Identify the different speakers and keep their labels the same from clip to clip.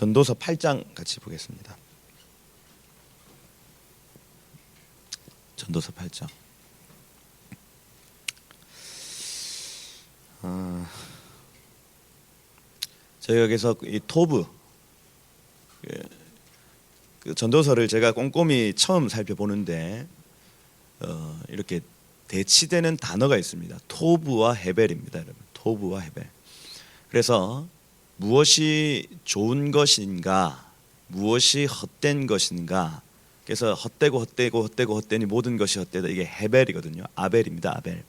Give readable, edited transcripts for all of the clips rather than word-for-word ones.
Speaker 1: 전도서 8장 같이 보겠습니다. 전도서 8장. 저희가 여기서 이 토브 그 전도서를 제가 꼼꼼히 처음 살펴보는데 이렇게 대치되는 단어가 있습니다. 토브와 헤벨입니다, 여러분. 토브와 헤벨. 그래서 무엇이 좋은 것인가, 무엇이 헛된 것인가. 그래서 헛되니 모든 것이 헛되다. 이게 헤벨이거든요. 아벨입니다, 아벨.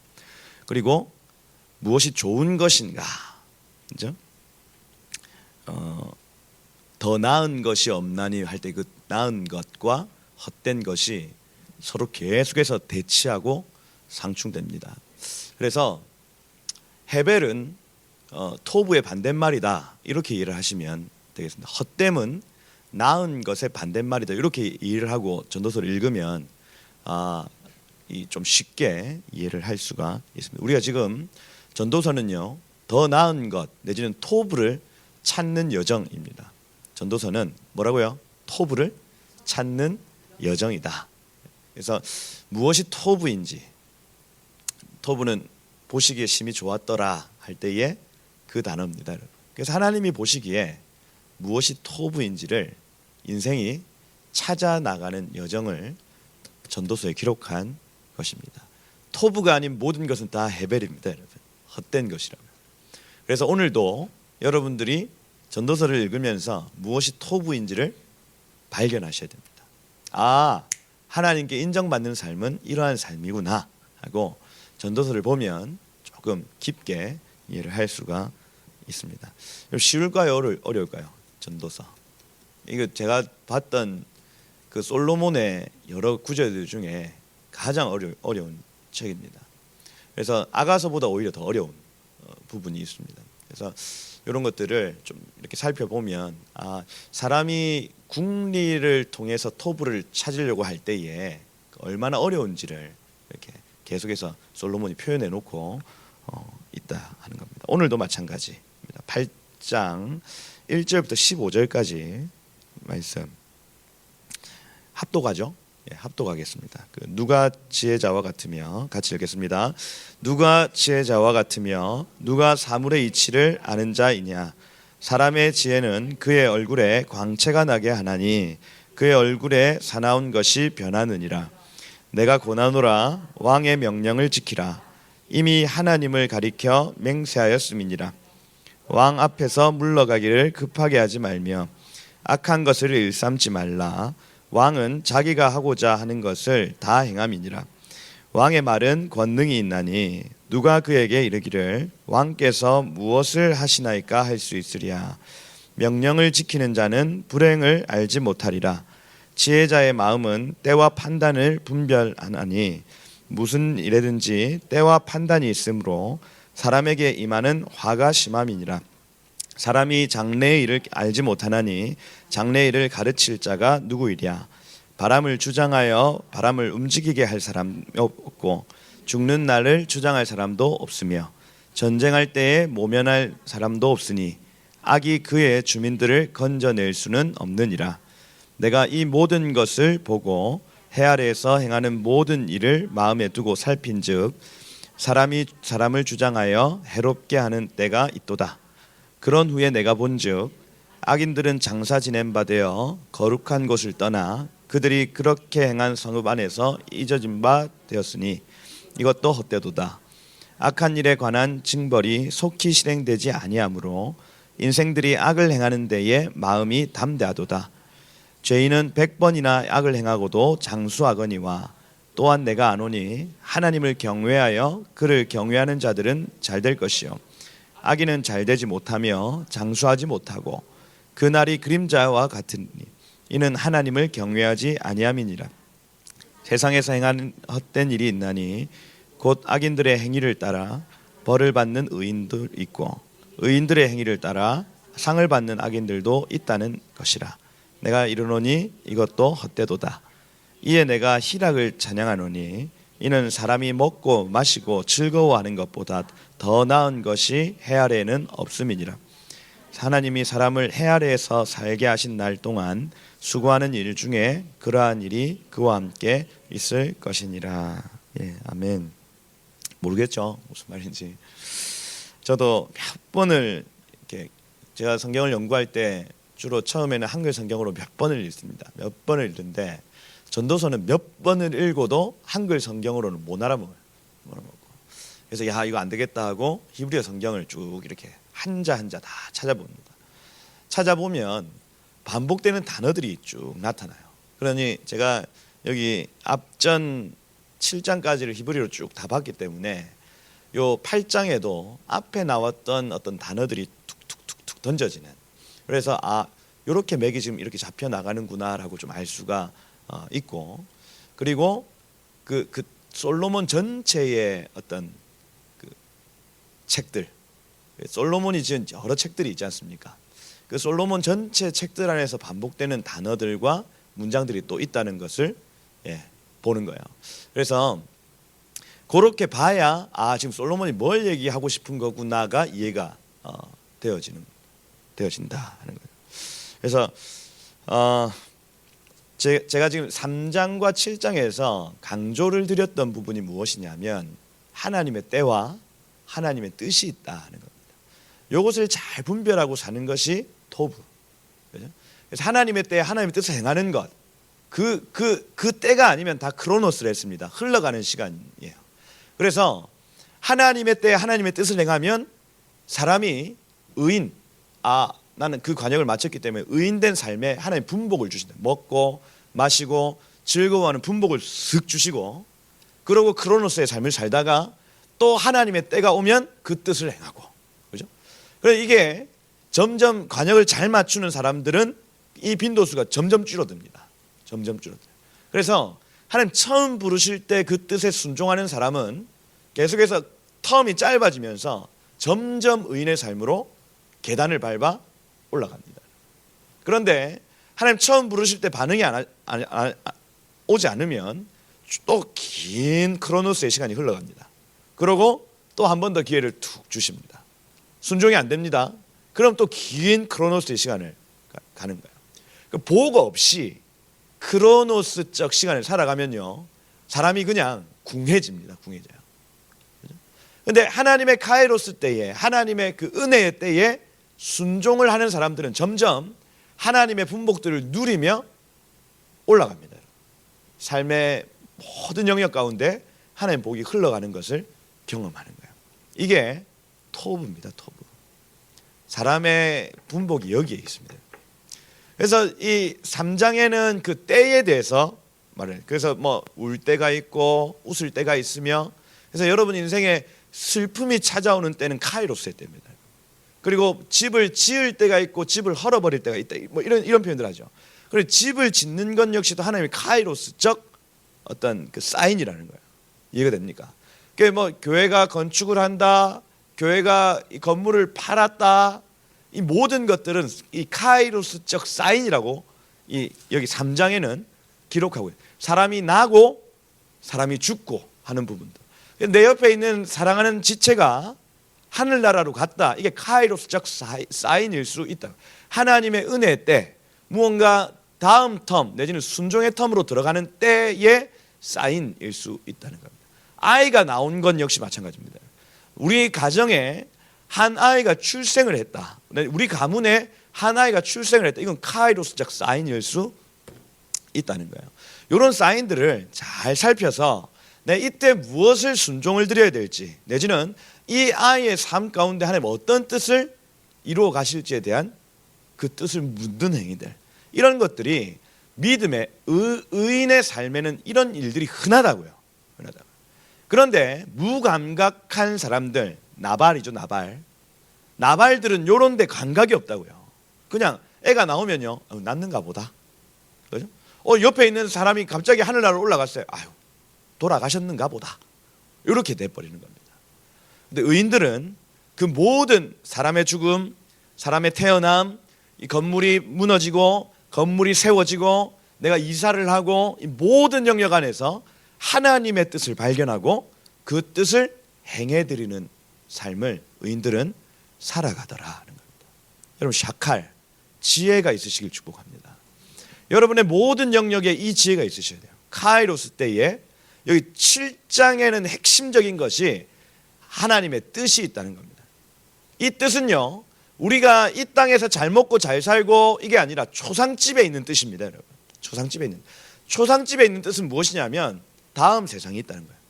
Speaker 1: 그리고 무엇이 좋은 것인가, 그죠? 더 나은 것이 없나니 할 때 그 나은 것과 헛된 것이 서로 계속해서 대치하고 상충됩니다. 그래서 헤벨은 토브의 반대말이다, 이렇게 이해를 하시면 되겠습니다. 헛됨은 나은 것의 반대말이다, 이렇게 이해를 하고 전도서를 읽으면 좀 쉽게 이해를 할 수가 있습니다. 우리가 지금 전도서는요, 더 나은 것 내지는 토브를 찾는 여정입니다. 전도서는 뭐라고요? 토브를 찾는 여정이다. 그래서 무엇이 토브인지, 토브는 보시기에 심히 좋았더라 할 때의 그 단어입니다. 그래서 하나님이 보시기에 무엇이 토브인지를 인생이 찾아 나가는 여정을 전도서에 기록한 것입니다. 토브가 아닌 모든 것은 다 헤벨입니다, 여러분. 헛된 것이라면. 그래서 오늘도 여러분들이 전도서를 읽으면서 무엇이 토브인지를 발견하셔야 됩니다. 하나님께 인정받는 삶은 이러한 삶이구나 하고 전도서를 보면 조금 깊게 이해를 할 수가 있습니다. 쉬울까요, 어려울까요? 전도서. 이거 제가 봤던 그 솔로몬의 여러 구절들 중에 가장 어려운 책입니다. 그래서 아가서보다 오히려 더 어려운 부분이 있습니다. 그래서 이런 것들을 좀 이렇게 살펴보면 사람이 궁리를 통해서 토브를 찾으려고 할 때에 얼마나 어려운지를 이렇게 계속해서 솔로몬이 표현해 놓고 있다 하는 겁니다. 오늘도 마찬가지입니다. 8장 1절부터 15절까지 말씀 합독하죠. 합독하겠습니다. 누가 지혜자와 같으며, 같이 읽겠습니다. 누가 지혜자와 같으며 누가 사물의 이치를 아는 자이냐. 사람의 지혜는 그의 얼굴에 광채가 나게 하나니 그의 얼굴에 사나운 것이 변하느니라. 내가 고나노라. 왕의 명령을 지키라. 이미 하나님을 가리켜 맹세하였음이니라. 왕 앞에서 물러가기를 급하게 하지 말며 악한 것을 일삼지 말라. 왕은 자기가 하고자 하는 것을 다 행함이니라. 왕의 말은 권능이 있나니 누가 그에게 이르기를 왕께서 무엇을 하시나이까 할 수 있으랴. 명령을 지키는 자는 불행을 알지 못하리라. 지혜자의 마음은 때와 판단을 분별하나니 무슨 일에든지 때와 판단이 있으므로 사람에게 임하는 화가 심함이니라. 사람이 장래의 일을 알지 못하나니 장래의 일을 가르칠 자가 누구이랴. 바람을 주장하여 바람을 움직이게 할 사람이 없고 죽는 날을 주장할 사람도 없으며 전쟁할 때에 모면할 사람도 없으니 악이 그의 주민들을 건져낼 수는 없느니라. 내가 이 모든 것을 보고 해 아래에서 행하는 모든 일을 마음에 두고 살핀즉 사람이 사람을 주장하여 해롭게 하는 때가 있도다. 그런 후에 내가 본즉 악인들은 장사 지낸 바 되어 거룩한 곳을 떠나 그들이 그렇게 행한 성읍 안에서 잊어진 바 되었으니 이것도 헛되도다. 악한 일에 관한 징벌이 속히 실행되지 아니하므로 인생들이 악을 행하는 데에 마음이 담대하도다. 죄인은 100번이나 악을 행하고도 장수하거니와 또한 내가 아노니 하나님을 경외하여 그를 경외하는 자들은 잘될 것이요 악인은 잘되지 못하며 장수하지 못하고 그 날이 그림자와 같으니 이는 하나님을 경외하지 아니함이니라. 세상에서 행하는 헛된 일이 있나니 곧 악인들의 행위를 따라 벌을 받는 의인도 있고 의인들의 행위를 따라 상을 받는 악인들도 있다는 것이라. 내가 이르노니 이것도 헛되도다. 이에 내가 희락을 찬양하노니 이는 사람이 먹고 마시고 즐거워하는 것보다 더 나은 것이 해 아래에는 없음이니라. 하나님이 사람을 해 아래에서 살게 하신 날 동안 수고하는 일 중에 그러한 일이 그와 함께 있을 것이니라. 예, 아멘. 모르겠죠, 무슨 말인지. 저도 몇 번을 이렇게 제가 성경을 연구할 때 주로 처음에는 한글 성경으로 몇 번을 읽습니다. 몇 번을 읽는데 전도서는 몇 번을 읽어도 한글 성경으로는 못 알아먹어요. 그래서 야, 이거 안 되겠다 하고 히브리어 성경을 쭉 이렇게 한자 한자 다 찾아봅니다. 찾아보면 반복되는 단어들이 쭉 나타나요. 그러니 제가 여기 앞전 7장까지를 히브리어로 쭉 다 봤기 때문에 요 8장에도 앞에 나왔던 어떤 단어들이 툭툭툭툭 던져지는, 그래서 아, 요렇게 맥이 지금 이렇게 잡혀 나가는구나라고 좀 알 수가 있고, 그리고 그 솔로몬 전체의 어떤 그 책들, 솔로몬이 지은 여러 책들이 있지 않습니까? 그 솔로몬 전체 책들 안에서 반복되는 단어들과 문장들이 또 있다는 것을 보는 거예요. 그래서 그렇게 봐야 아, 지금 솔로몬이 뭘 얘기하고 싶은 거구나가 이해가 되어진다 하는 거예요. 그래서 제가 지금 3장과 7장에서 강조를 드렸던 부분이 무엇이냐면 하나님의 때와 하나님의 뜻이 있다 하는 겁니다. 이것을 잘 분별하고 사는 것이 토부. 그렇죠? 그래서 하나님의 때에 하나님의 뜻을 행하는 것, 그 때가 아니면 다 크로노스를 했습니다. 흘러가는 시간이에요. 그래서 하나님의 때에 하나님의 뜻을 행하면 사람이 의인, 나는 그 관역을 마쳤기 때문에 의인된 삶에 하나님 분복을 주신다. 먹고 마시고 즐거워하는 분복을 쓱 주시고, 그러고 크로노스의 삶을 살다가 또 하나님의 때가 오면 그 뜻을 행하고, 그죠? 그래서 이게 점점 관역을 잘 맞추는 사람들은 이 빈도수가 점점 줄어듭니다. 점점 줄어들어요. 그래서 하나님 처음 부르실 때 그 뜻에 순종하는 사람은 계속해서 텀이 짧아지면서 점점 의인의 삶으로 계단을 밟아 올라갑니다. 그런데 하나님 처음 부르실 때 반응이 오지 않으면 또 긴 크로노스의 시간이 흘러갑니다. 그러고 또 한 번 더 기회를 툭 주십니다. 순종이 안 됩니다. 그럼 또 긴 크로노스의 시간을 가는 거예요. 그 보고 없이 크로노스적 시간을 살아가면요, 사람이 그냥 궁해집니다. 궁해져요. 그런데 하나님의 카이로스 때에, 하나님의 그 은혜의 때에 순종을 하는 사람들은 점점 하나님의 분복들을 누리며 올라갑니다. 삶의 모든 영역 가운데 하나님의 복이 흘러가는 것을 경험하는 거예요. 이게 토부입니다. 토부. 사람의 분복이 여기에 있습니다. 그래서 이 3장에는 그 때에 대해서 말을, 그래서 뭐 울 때가 있고 웃을 때가 있으며, 그래서 여러분 인생에 슬픔이 찾아오는 때는 카이로스의 때입니다. 그리고 집을 지을 때가 있고 집을 헐어버릴 때가 있다. 뭐 이런 표현들 하죠. 그리고 집을 짓는 것 역시도 하나님의 카이로스적 어떤 그 사인이라는 거예요. 이해가 됩니까? 그 뭐 교회가 건축을 한다, 교회가 이 건물을 팔았다, 이 모든 것들은 이 카이로스적 사인이라고 여기 3장에는 기록하고 있어요. 사람이 나고 사람이 죽고 하는 부분도. 내 옆에 있는 사랑하는 지체가 하늘나라로 갔다. 이게 카이로스적 사인일 수 있다. 하나님의 은혜 때, 무언가 다음 텀 내지는 순종의 텀으로 들어가는 때의 사인일 수 있다는 겁니다. 아이가 나온 건 역시 마찬가지입니다. 우리 가정에 한 아이가 출생을 했다. 우리 가문에 한 아이가 출생을 했다. 이건 카이로스적 사인일 수 있다는 거예요. 이런 사인들을 잘 살펴서 이때 무엇을 순종을 드려야 될지, 내지는 이 아이의 삶 가운데 하나님 어떤 뜻을 이루어 가실지에 대한 그 뜻을 묻는 행위들, 이런 것들이 믿음의 의인의 삶에는 이런 일들이 흔하다고요. 그런데 무감각한 사람들, 나발이죠. 나발들은 이런 데 감각이 없다고요. 그냥 애가 나오면요, 낳는가 보다. 그죠? 옆에 있는 사람이 갑자기 하늘나라로 올라갔어요. 아유, 돌아가셨는가 보다. 이렇게 돼버리는 겁니다. 근데 의인들은 그 모든 사람의 죽음, 사람의 태어남, 이 건물이 무너지고 건물이 세워지고 내가 이사를 하고 이 모든 영역 안에서 하나님의 뜻을 발견하고 그 뜻을 행해드리는 삶을 의인들은 살아가더라 하는 겁니다. 여러분 샤칼, 지혜가 있으시길 축복합니다. 여러분의 모든 영역에 이 지혜가 있으셔야 돼요. 카이로스 때에 여기 7장에는 핵심적인 것이 하나님의 뜻이 있다는 겁니다. 이 뜻은요, 우리가 이 땅에서 잘 먹고 잘 살고 이게 아니라 초상집에 있는 뜻입니다. 여러분, 초상집에 있는 뜻은 무엇이냐면 다음 세상이 있다는 거예요.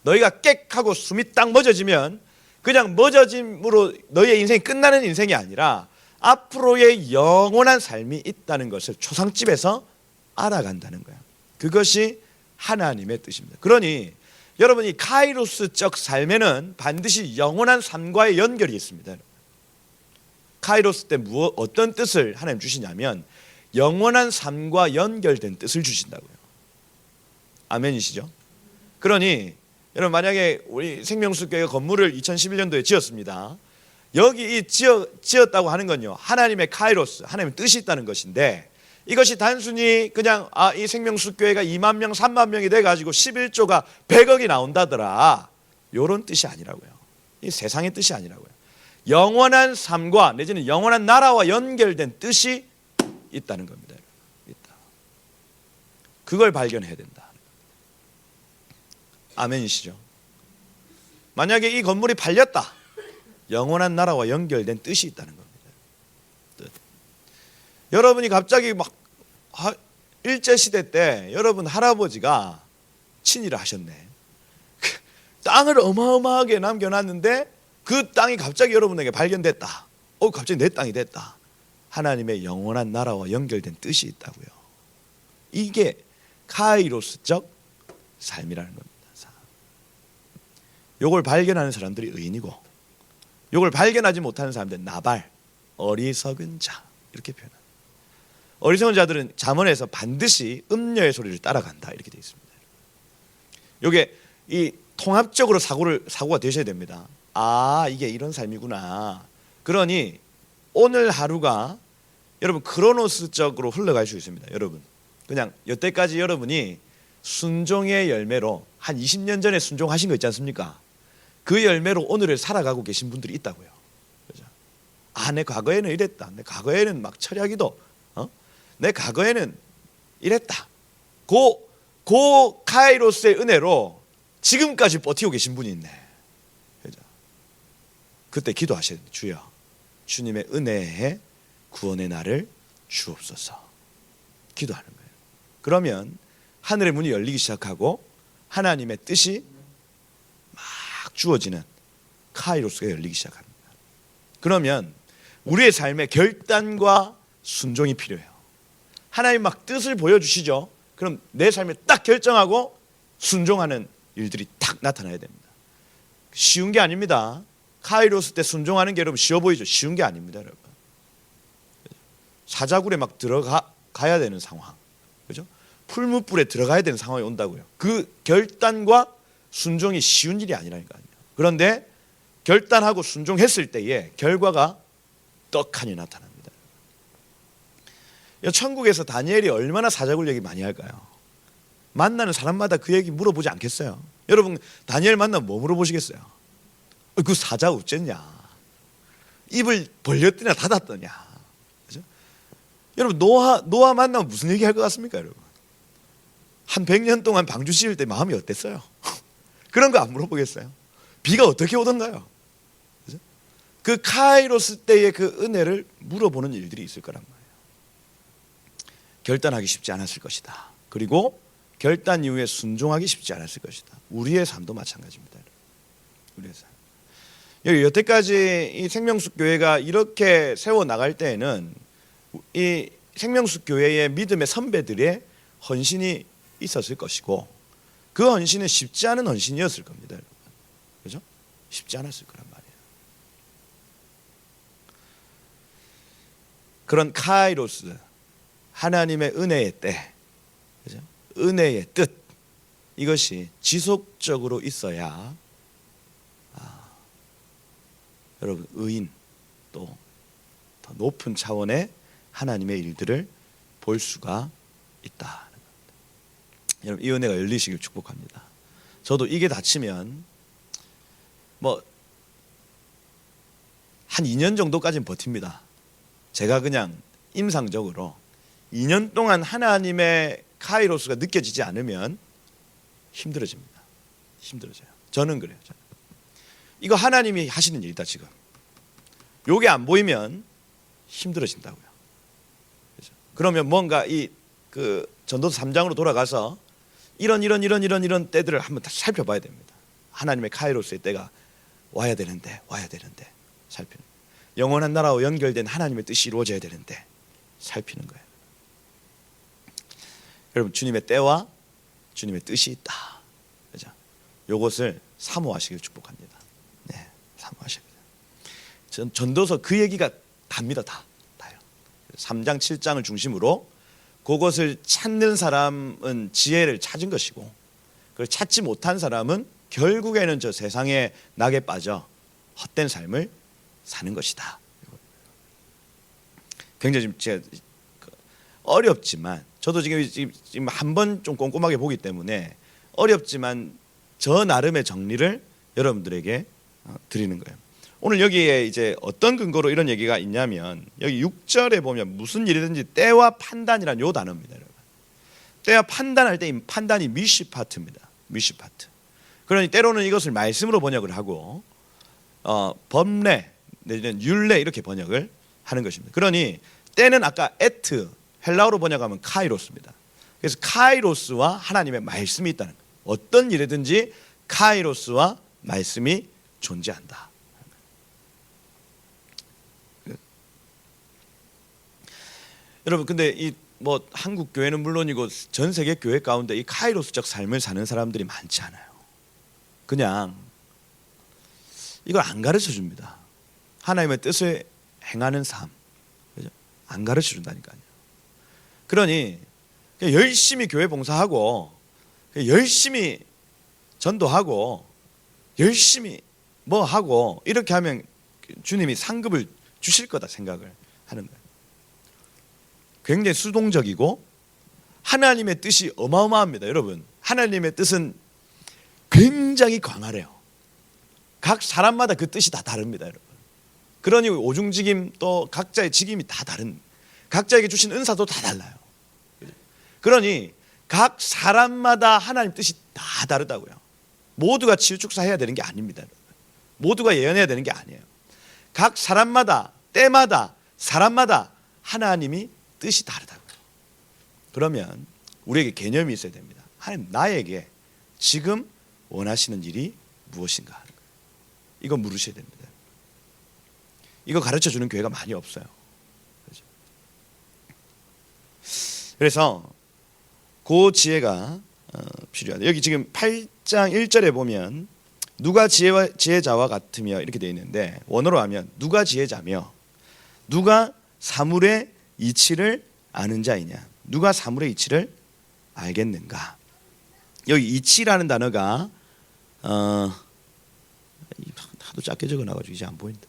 Speaker 1: 너희가 객하고 숨이 딱 멎어지면 그냥 멎어짐으로 너희의 인생이 끝나는 인생이 아니라 앞으로의 영원한 삶이 있다는 것을 초상집에서 알아간다는 거예요. 그것이 하나님의 뜻입니다. 그러니 여러분이 카이로스적 삶에는 반드시 영원한 삶과의 연결이 있습니다. 카이로스 때 어떤 뜻을 하나님 주시냐면 영원한 삶과 연결된 뜻을 주신다고요. 아멘이시죠? 그러니 여러분, 만약에 우리 생명수교회 건물을 2011년도에 지었습니다. 여기 이 지었다고 하는 건요, 하나님의 카이로스, 하나님의 뜻이 있다는 것인데, 이것이 단순히 그냥 이 생명수교회가 2만 명, 3만 명이 돼가지고 11조가 100억이 나온다더라, 이런 뜻이 아니라고요. 이 세상의 뜻이 아니라고요. 영원한 삶과 내지는 영원한 나라와 연결된 뜻이 있다는 겁니다. 있다. 그걸 발견해야 된다. 아멘이시죠? 만약에 이 건물이 팔렸다, 영원한 나라와 연결된 뜻이 있다는 겁니다. 뜻. 여러분이 갑자기 막 일제시대 때 여러분 할아버지가 친일을 하셨네. 땅을 어마어마하게 남겨놨는데 그 땅이 갑자기 여러분에게 발견됐다. 갑자기 내 땅이 됐다. 하나님의 영원한 나라와 연결된 뜻이 있다고요. 이게 카이로스적 삶이라는 겁니다. 요걸 발견하는 사람들이 의인이고, 요걸 발견하지 못하는 사람들은 나발, 어리석은 자, 이렇게 표현합니다. 어리석은 자들은 잠언에서 반드시 음녀의 소리를 따라간다, 이렇게 되어 있습니다. 요게 이 통합적으로 사고가 되셔야 됩니다. 이게 이런 삶이구나. 그러니 오늘 하루가 여러분 크로노스적으로 흘러갈 수 있습니다. 여러분, 그냥 여태까지 여러분이 순종의 열매로 한 20년 전에 순종하신 거 있지 않습니까? 그 열매로 오늘을 살아가고 계신 분들이 있다고요. 그죠? 내 과거에는 이랬다. 내 과거에는 막 철야기도, 내 과거에는 이랬다. 고 카이로스의 은혜로 지금까지 버티고 계신 분이 있네. 그죠? 그때 기도하셔야 돼요. 주여, 주님의 은혜에 구원의 날을 주옵소서. 기도하는 거예요. 그러면 하늘의 문이 열리기 시작하고 하나님의 뜻이 막 주어지는 카이로스가 열리기 시작합니다. 그러면 우리의 삶에 결단과 순종이 필요해요. 하나님 막 뜻을 보여주시죠. 그럼 내 삶에 딱 결정하고 순종하는 일들이 딱 나타나야 됩니다. 쉬운 게 아닙니다. 카이로스 때 순종하는 게 여러분 쉬워 보이죠? 쉬운 게 아닙니다, 여러분. 사자굴에 막 들어가야 되는 상황, 그죠? 풀무불에 들어가야 되는 상황이 온다고요. 그 결단과 순종이 쉬운 일이 아니라니까요. 그런데 결단하고 순종했을 때에 결과가 떡하니 나타납니다. 천국에서 다니엘이 얼마나 사자굴 얘기 많이 할까요? 만나는 사람마다 그 얘기 물어보지 않겠어요? 여러분, 다니엘 만나면 뭐 물어보시겠어요? 그 사자 어쨌냐? 입을 벌렸더냐 닫았더냐? 그죠? 여러분, 노아 만나면 무슨 얘기 할 것 같습니까, 여러분? 한 100년 동안 방주 씌울 때 마음이 어땠어요? 그런 거 안 물어보겠어요? 비가 어떻게 오던가요? 그죠? 그 카이로스 때의 그 은혜를 물어보는 일들이 있을 거란 말이에요. 결단하기 쉽지 않았을 것이다. 그리고 결단 이후에 순종하기 쉽지 않았을 것이다. 우리의 삶도 마찬가지입니다. 우리의 삶. 여태까지 이 생명숙 교회가 이렇게 세워 나갈 때에는 이 생명숙 교회의 믿음의 선배들의 헌신이 있었을 것이고, 그 헌신은 쉽지 않은 헌신이었을 겁니다. 그죠? 쉽지 않았을 거란 말이에요. 그런 카이로스, 하나님의 은혜의 때, 그죠? 은혜의 뜻, 이것이 지속적으로 있어야 여러분 의인, 또 더 높은 차원의 하나님의 일들을 볼 수가 있다. 여러분, 이 은혜가 열리시길 축복합니다. 저도 이게 닫히면 한 2년 정도까지는 버팁니다. 제가 그냥 임상적으로 2년 동안 하나님의 카이로스가 느껴지지 않으면 힘들어집니다. 힘들어져요. 저는 그래요. 저는. 이거 하나님이 하시는 일이다 지금. 요게 안 보이면 힘들어진다고요. 그렇죠? 그러면 뭔가 그 전도서 3장으로 돌아가서 이런 때들을 한번 다시 살펴봐야 됩니다. 하나님의 카이로스의 때가 와야 되는데 살피는. 영원한 나라와 연결된 하나님의 뜻이 이루어져야 되는데 살피는 거예요. 여러분, 주님의 때와 주님의 뜻이 있다. 그죠? 요것을 사모하시길 축복합니다. 네, 사모하시길. 전도서 그 얘기가 답니다. 다요. 3장 7장을 중심으로 그것을 찾는 사람은 지혜를 찾은 것이고, 그걸 찾지 못한 사람은 결국에는 저 세상의 낙에 빠져 헛된 삶을 사는 것이다. 굉장히 제가 어렵지만, 저도 지금 한 번 좀 꼼꼼하게 보기 때문에 어렵지만 저 나름의 정리를 여러분들에게 드리는 거예요. 오늘 여기에 이제 어떤 근거로 이런 얘기가 있냐면, 여기 6절에 보면 무슨 일이든지 때와 판단이란 요 단어입니다, 여러분. 때와 판단할 때 이 판단이 미시파트입니다. 미시파트. 그러니 때로는 이것을 말씀으로 번역을 하고 법례 내지는 율례 이렇게 번역을 하는 것입니다. 그러니 때는 아까 에트, 헬라어로 번역하면 카이로스입니다. 그래서 카이로스와 하나님의 말씀이 있다는 거예요. 어떤 일이든지 카이로스와 말씀이 존재한다. 여러분, 근데 이 뭐 한국 교회는 물론이고 전 세계 교회 가운데 이 카이로스적 삶을 사는 사람들이 많지 않아요. 그냥 이걸 안 가르쳐 줍니다. 하나님의 뜻을 행하는 삶, 그죠? 안 가르쳐 준다니까요. 그러니 열심히 교회 봉사하고 열심히 전도하고 열심히 뭐 하고 이렇게 하면 주님이 상급을 주실 거다 생각을 하는 거예요. 굉장히 수동적이고 하나님의 뜻이 어마어마합니다. 여러분, 하나님의 뜻은 굉장히 광활해요. 각 사람마다 그 뜻이 다 다릅니다, 여러분. 그러니 오중직임 또 각자의 직임이 다 다른, 각자에게 주신 은사도 다 달라요. 그러니 각 사람마다 하나님 뜻이 다 다르다고요. 모두가 치유축사해야 되는 게 아닙니다, 여러분. 모두가 예언해야 되는 게 아니에요. 각 사람마다, 때마다, 사람마다 하나님이 뜻이 다르다고요. 그러면 우리에게 개념이 있어야 됩니다. 하나님, 나에게 지금 원하시는 일이 무엇인가 하는 거예요. 이거 물으셔야 됩니다. 이거 가르쳐 주는 교회가 많이 없어요. 그래서 그 지혜가 필요하다. 여기 지금 8장 1절에 보면 누가 지혜자와 같으며 이렇게 되어 있는데, 원어로 하면 누가 지혜자며 누가 사물의 이치를 아는 자이냐, 누가 사물의 이치를 알겠는가. 여기 이치라는 단어가 하도 작게 적어놔가지고 이제 안 보인다.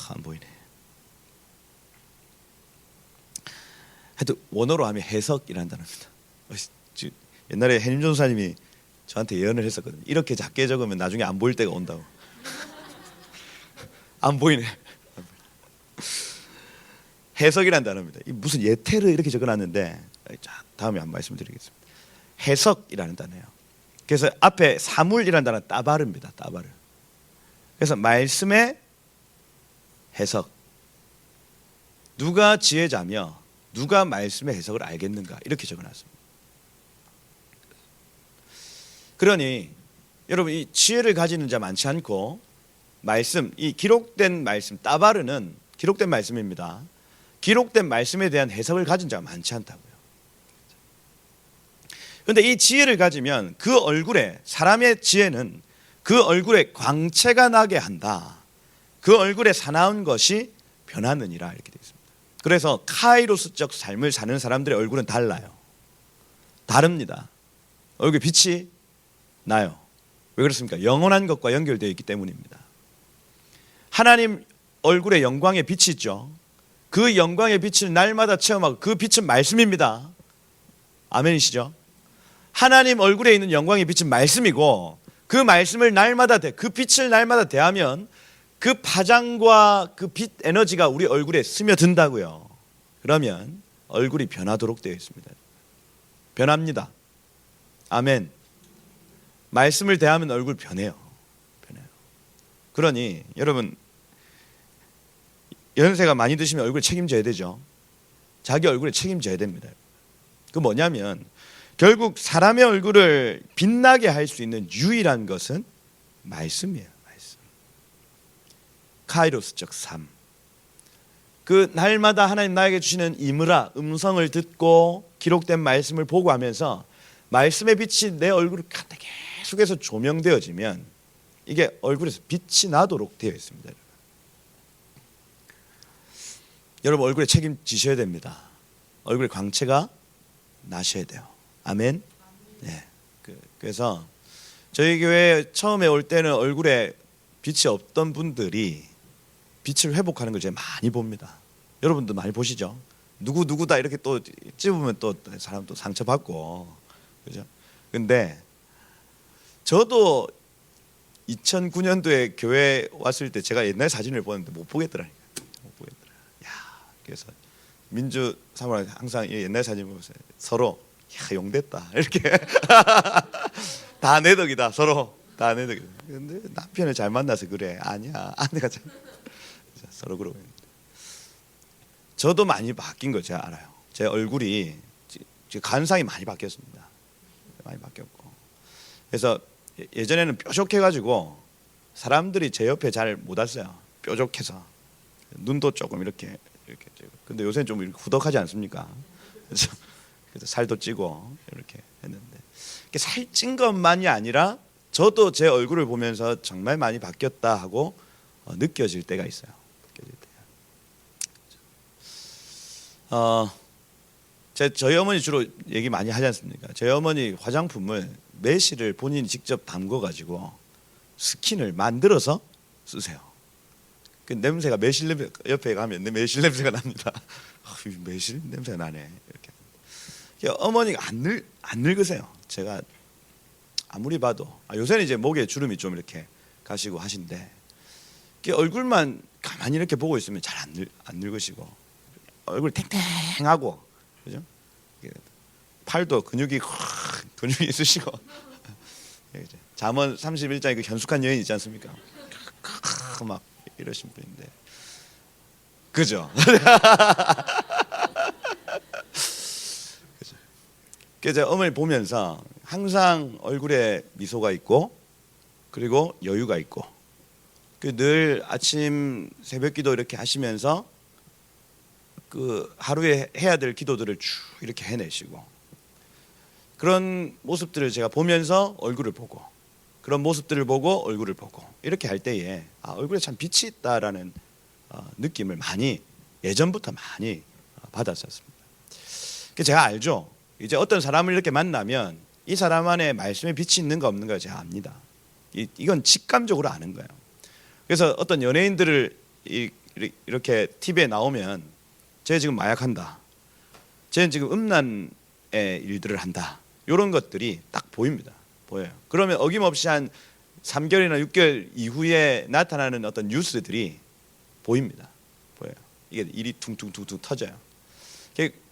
Speaker 1: 안 보이네. 하여튼 원어로 하면 해석이라는 단어입니다. 옛날에 해림 전사님이 저한테 예언을 했었거든요. 이렇게 작게 적으면 나중에 안 보일 때가 온다고. 안 보이네. 해석이라는 단어입니다. 무슨 예테르 이렇게 적어놨는데, 다음에 한 말씀을 드리겠습니다. 해석이라는 단어예요. 그래서 앞에 사물이라는 단어 따바르입니다. 따바르. 그래서 말씀의 해석. 누가 지혜자며 누가 말씀의 해석을 알겠는가, 이렇게 적어놨습니다. 그러니 여러분, 이 지혜를 가지는 자 많지 않고, 말씀, 이 기록된 말씀, 따바르는 기록된 말씀입니다. 기록된 말씀에 대한 해석을 가진 자가 많지 않다고요. 그런데 이 지혜를 가지면 그 얼굴에, 사람의 지혜는 그 얼굴에 광채가 나게 한다. 그 얼굴에 사나운 것이 변하느니라, 이렇게 되어 있습니다. 그래서 카이로스적 삶을 사는 사람들의 얼굴은 달라요. 다릅니다. 얼굴에 빛이 나요. 왜 그렇습니까? 영원한 것과 연결되어 있기 때문입니다. 하나님 얼굴에 영광의 빛이 있죠. 그 영광의 빛을 날마다 체험하고, 그 빛은 말씀입니다. 아멘이시죠? 하나님 얼굴에 있는 영광의 빛은 말씀이고, 그 말씀을 날마다 그 빛을 날마다 대하면 그 파장과 그 빛 에너지가 우리 얼굴에 스며든다고요. 그러면 얼굴이 변하도록 되어 있습니다. 변합니다. 아멘. 말씀을 대하면 얼굴 변해요. 그러니 여러분, 연세가 많이 드시면 얼굴 책임져야 되죠. 자기 얼굴에 책임져야 됩니다. 그 뭐냐면 결국 사람의 얼굴을 빛나게 할 수 있는 유일한 것은 말씀이에요. 말씀. 카이로스적 삶. 그 날마다 하나님 나에게 주시는 이므라, 음성을 듣고 기록된 말씀을 보고 하면서 말씀의 빛이 내 얼굴을 계속해서 조명되어지면 이게 얼굴에서 빛이 나도록 되어 있습니다. 여러분, 얼굴에 책임지셔야 됩니다. 얼굴에 광채가 나셔야 돼요. 아멘. 네. 그래서 저희 교회 처음에 올 때는 얼굴에 빛이 없던 분들이 빛을 회복하는 걸 제가 많이 봅니다. 여러분도 많이 보시죠? 누구다 이렇게 또 찝으면 또 사람 또 상처받고, 그죠? 근데 저도 2009년도에 교회 왔을 때 제가 옛날 사진을 보는데 못 보겠더라니까. 못 보겠더라. 야, 그래서 민주 사모님 항상 옛날 사진 보면서 서로 야, 용됐다 이렇게 다 내 덕이다, 서로 다 내 덕이다. 근데 남편을 잘 만나서 그래. 아니야, 아내가 잘 서로 그러고 있는데. 저도 많이 바뀐 거 제가 알아요. 제 얼굴이 간상이 많이 바뀌었습니다. 많이 바뀌었고. 그래서 예전에는 뾰족해가지고 사람들이 제 옆에 잘 못 왔어요. 뾰족해서 눈도 조금 이렇게. 근데 요새는 좀 이렇게 후덕하지 않습니까? 그래서 살도 찌고 이렇게 했는데, 살찐 것만이 아니라 저도 제 얼굴을 보면서 정말 많이 바뀌었다 하고 느껴질 때가 있어요. 저희 어머니 주로 얘기 많이 하지 않습니까? 저희 어머니 화장품을 매실을 본인이 직접 담궈가지고 스킨을 만들어서 쓰세요. 그 냄새가, 매실 냄새, 옆에 가면 매실 냄새가 납니다. 매실 냄새가 나네. 이렇게. 어머니가 안 늙으세요. 제가 아무리 봐도. 요새는 이제 목에 주름이 좀 이렇게 가시고 하신데, 얼굴만 가만히 이렇게 보고 있으면 잘 안 늙으시고, 얼굴 탱탱하고, 그죠? 팔도 근육이 있으시고. 잠언 31장에 그 현숙한 여인 있지 않습니까? 막 이러신 분인데, 그죠? 그래서 어머니 보면서 항상 얼굴에 미소가 있고, 그리고 여유가 있고, 늘 아침 새벽기도 이렇게 하시면서 그 하루에 해야 될 기도들을 쭉 이렇게 해내시고, 그런 모습들을 제가 보면서 얼굴을 보고, 그런 모습들을 보고 얼굴을 보고, 이렇게 할 때에 얼굴에 참 빛이 있다라는 느낌을 많이, 예전부터 많이 받았었습니다. 제가 알죠. 이제 어떤 사람을 이렇게 만나면 이 사람 안에 말씀의 빛이 있는가 없는가 제가 압니다. 이건 직감적으로 아는 거예요. 그래서 어떤 연예인들을 이렇게 TV에 나오면 쟤 지금 마약한다, 쟤는 지금 음란의 일들을 한다, 이런 것들이 딱 보입니다. 보여요. 그러면 어김없이 한 3개월이나 6개월 이후에 나타나는 어떤 뉴스들이 보입니다. 보여요. 이게 일이 퉁퉁퉁퉁 터져요.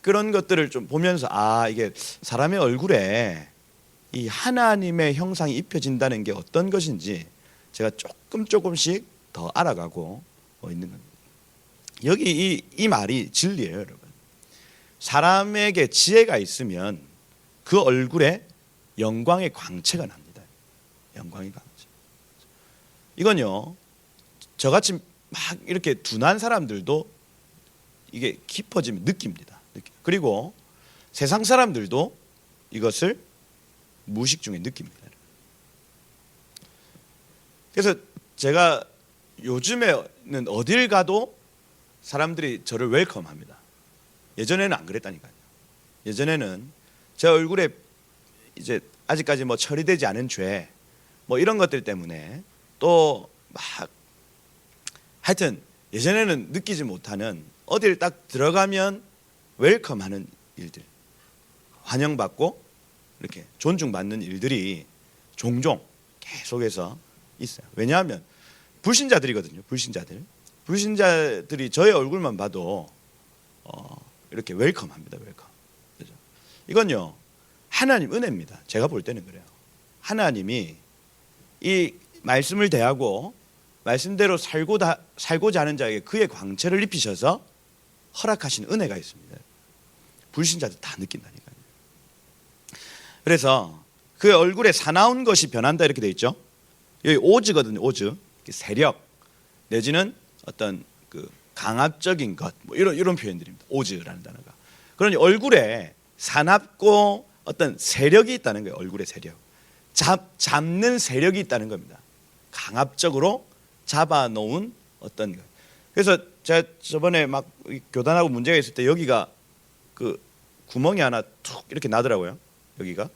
Speaker 1: 그런 것들을 좀 보면서 이게 사람의 얼굴에 이 하나님의 형상이 입혀진다는 게 어떤 것인지 제가 조금씩 더 알아가고 있는 겁니다. 여기 이 말이 진리예요, 여러분. 사람에게 지혜가 있으면 그 얼굴에 영광의 광채가 납니다. 영광의 광채. 이건요, 저같이 막 이렇게 둔한 사람들도 이게 깊어지면 느낍니다. 그리고 세상 사람들도 이것을 무의식 중에 느낍니다. 그래서 제가 요즘에는 어딜 가도 사람들이 저를 웰컴합니다. 예전에는 안 그랬다니까요. 예전에는 제 얼굴에 이제 아직까지 뭐 처리되지 않은 죄, 뭐 이런 것들 때문에 또 막 하여튼 예전에는 느끼지 못하는, 어딜 딱 들어가면 웰컴하는 일들, 환영받고 이렇게 존중받는 일들이 종종 계속해서 있어요. 왜냐하면 불신자들이거든요. 불신자들이 저의 얼굴만 봐도 이렇게 웰컴합니다. 웰컴. 그죠? 이건요 하나님 은혜입니다. 제가 볼 때는 그래요. 하나님이 이 말씀을 대하고 말씀대로 살고자 하는 자에게 그의 광채를 입히셔서 허락하신 은혜가 있습니다. 불신자들 다 느낀다니까요. 그래서 그의 얼굴에 사나운 것이 변한다 이렇게 돼 있죠. 여기 오즈거든요. 오즈. 세력 내지는 어떤 그 강압적인 것, 뭐 이런 표현들입니다. 오즈라는 단어가. 그러니 얼굴에 사납고 어떤 세력이 있다는 거예요. 얼굴에 세력. 잡는 세력이 있다는 겁니다. 강압적으로 잡아놓은 어떤 것. 그래서 제가 저번에 막 교단하고 문제가 있을 때 여기가 그 구멍이 하나 툭 이렇게 나더라고요. 여기가.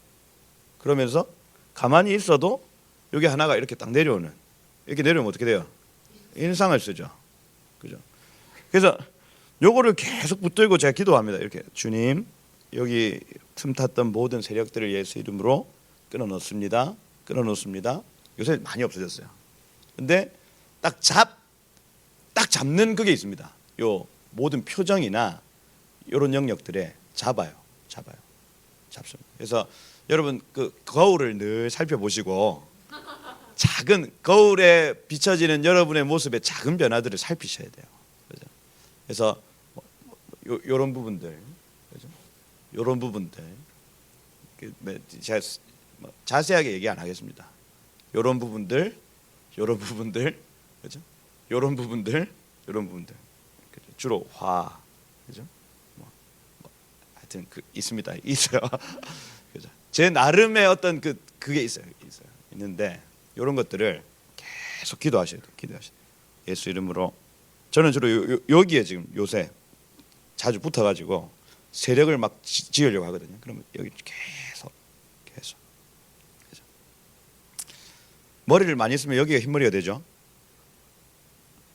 Speaker 1: 그러면서 가만히 있어도 여기 하나가 이렇게 딱 내려오는. 이렇게 내려오면 어떻게 돼요? 인상을 쓰죠. 그죠? 그래서 요거를 계속 붙들고 제가 기도합니다. 이렇게 주님 여기 틈탔던 모든 세력들을 예수 이름으로 끊어놓습니다. 끊어놓습니다. 요새 많이 없어졌어요. 근데 딱 잡는 그게 있습니다. 요 모든 표정이나 이런 영역들에 잡습니다. 그래서 여러분 그 거울을 늘 살펴보시고 작은 거울에 비춰지는 여러분의 모습의 작은 변화들을 살피셔야 돼요. 그죠? 그래서 이런 부분들, 그죠? 이런 부분들 제가 자세하게 얘기 안 하겠습니다. 이런 부분들, 그죠? 이런 부분들, 그죠? 주로 화, 그죠? 하여튼 있습니다. 있어요. 그죠? 제 나름의 어떤 그게 있어요. 있는데 이런 것들을 계속 기도하셔야 돼요. 예수 이름으로. 저는 주로 여기에 지금 요새 자주 붙어가지고 세력을 막 지으려고 하거든요. 그러면 여기 계속. 그죠? 머리를 많이 쓰면 여기가 흰머리가 되죠.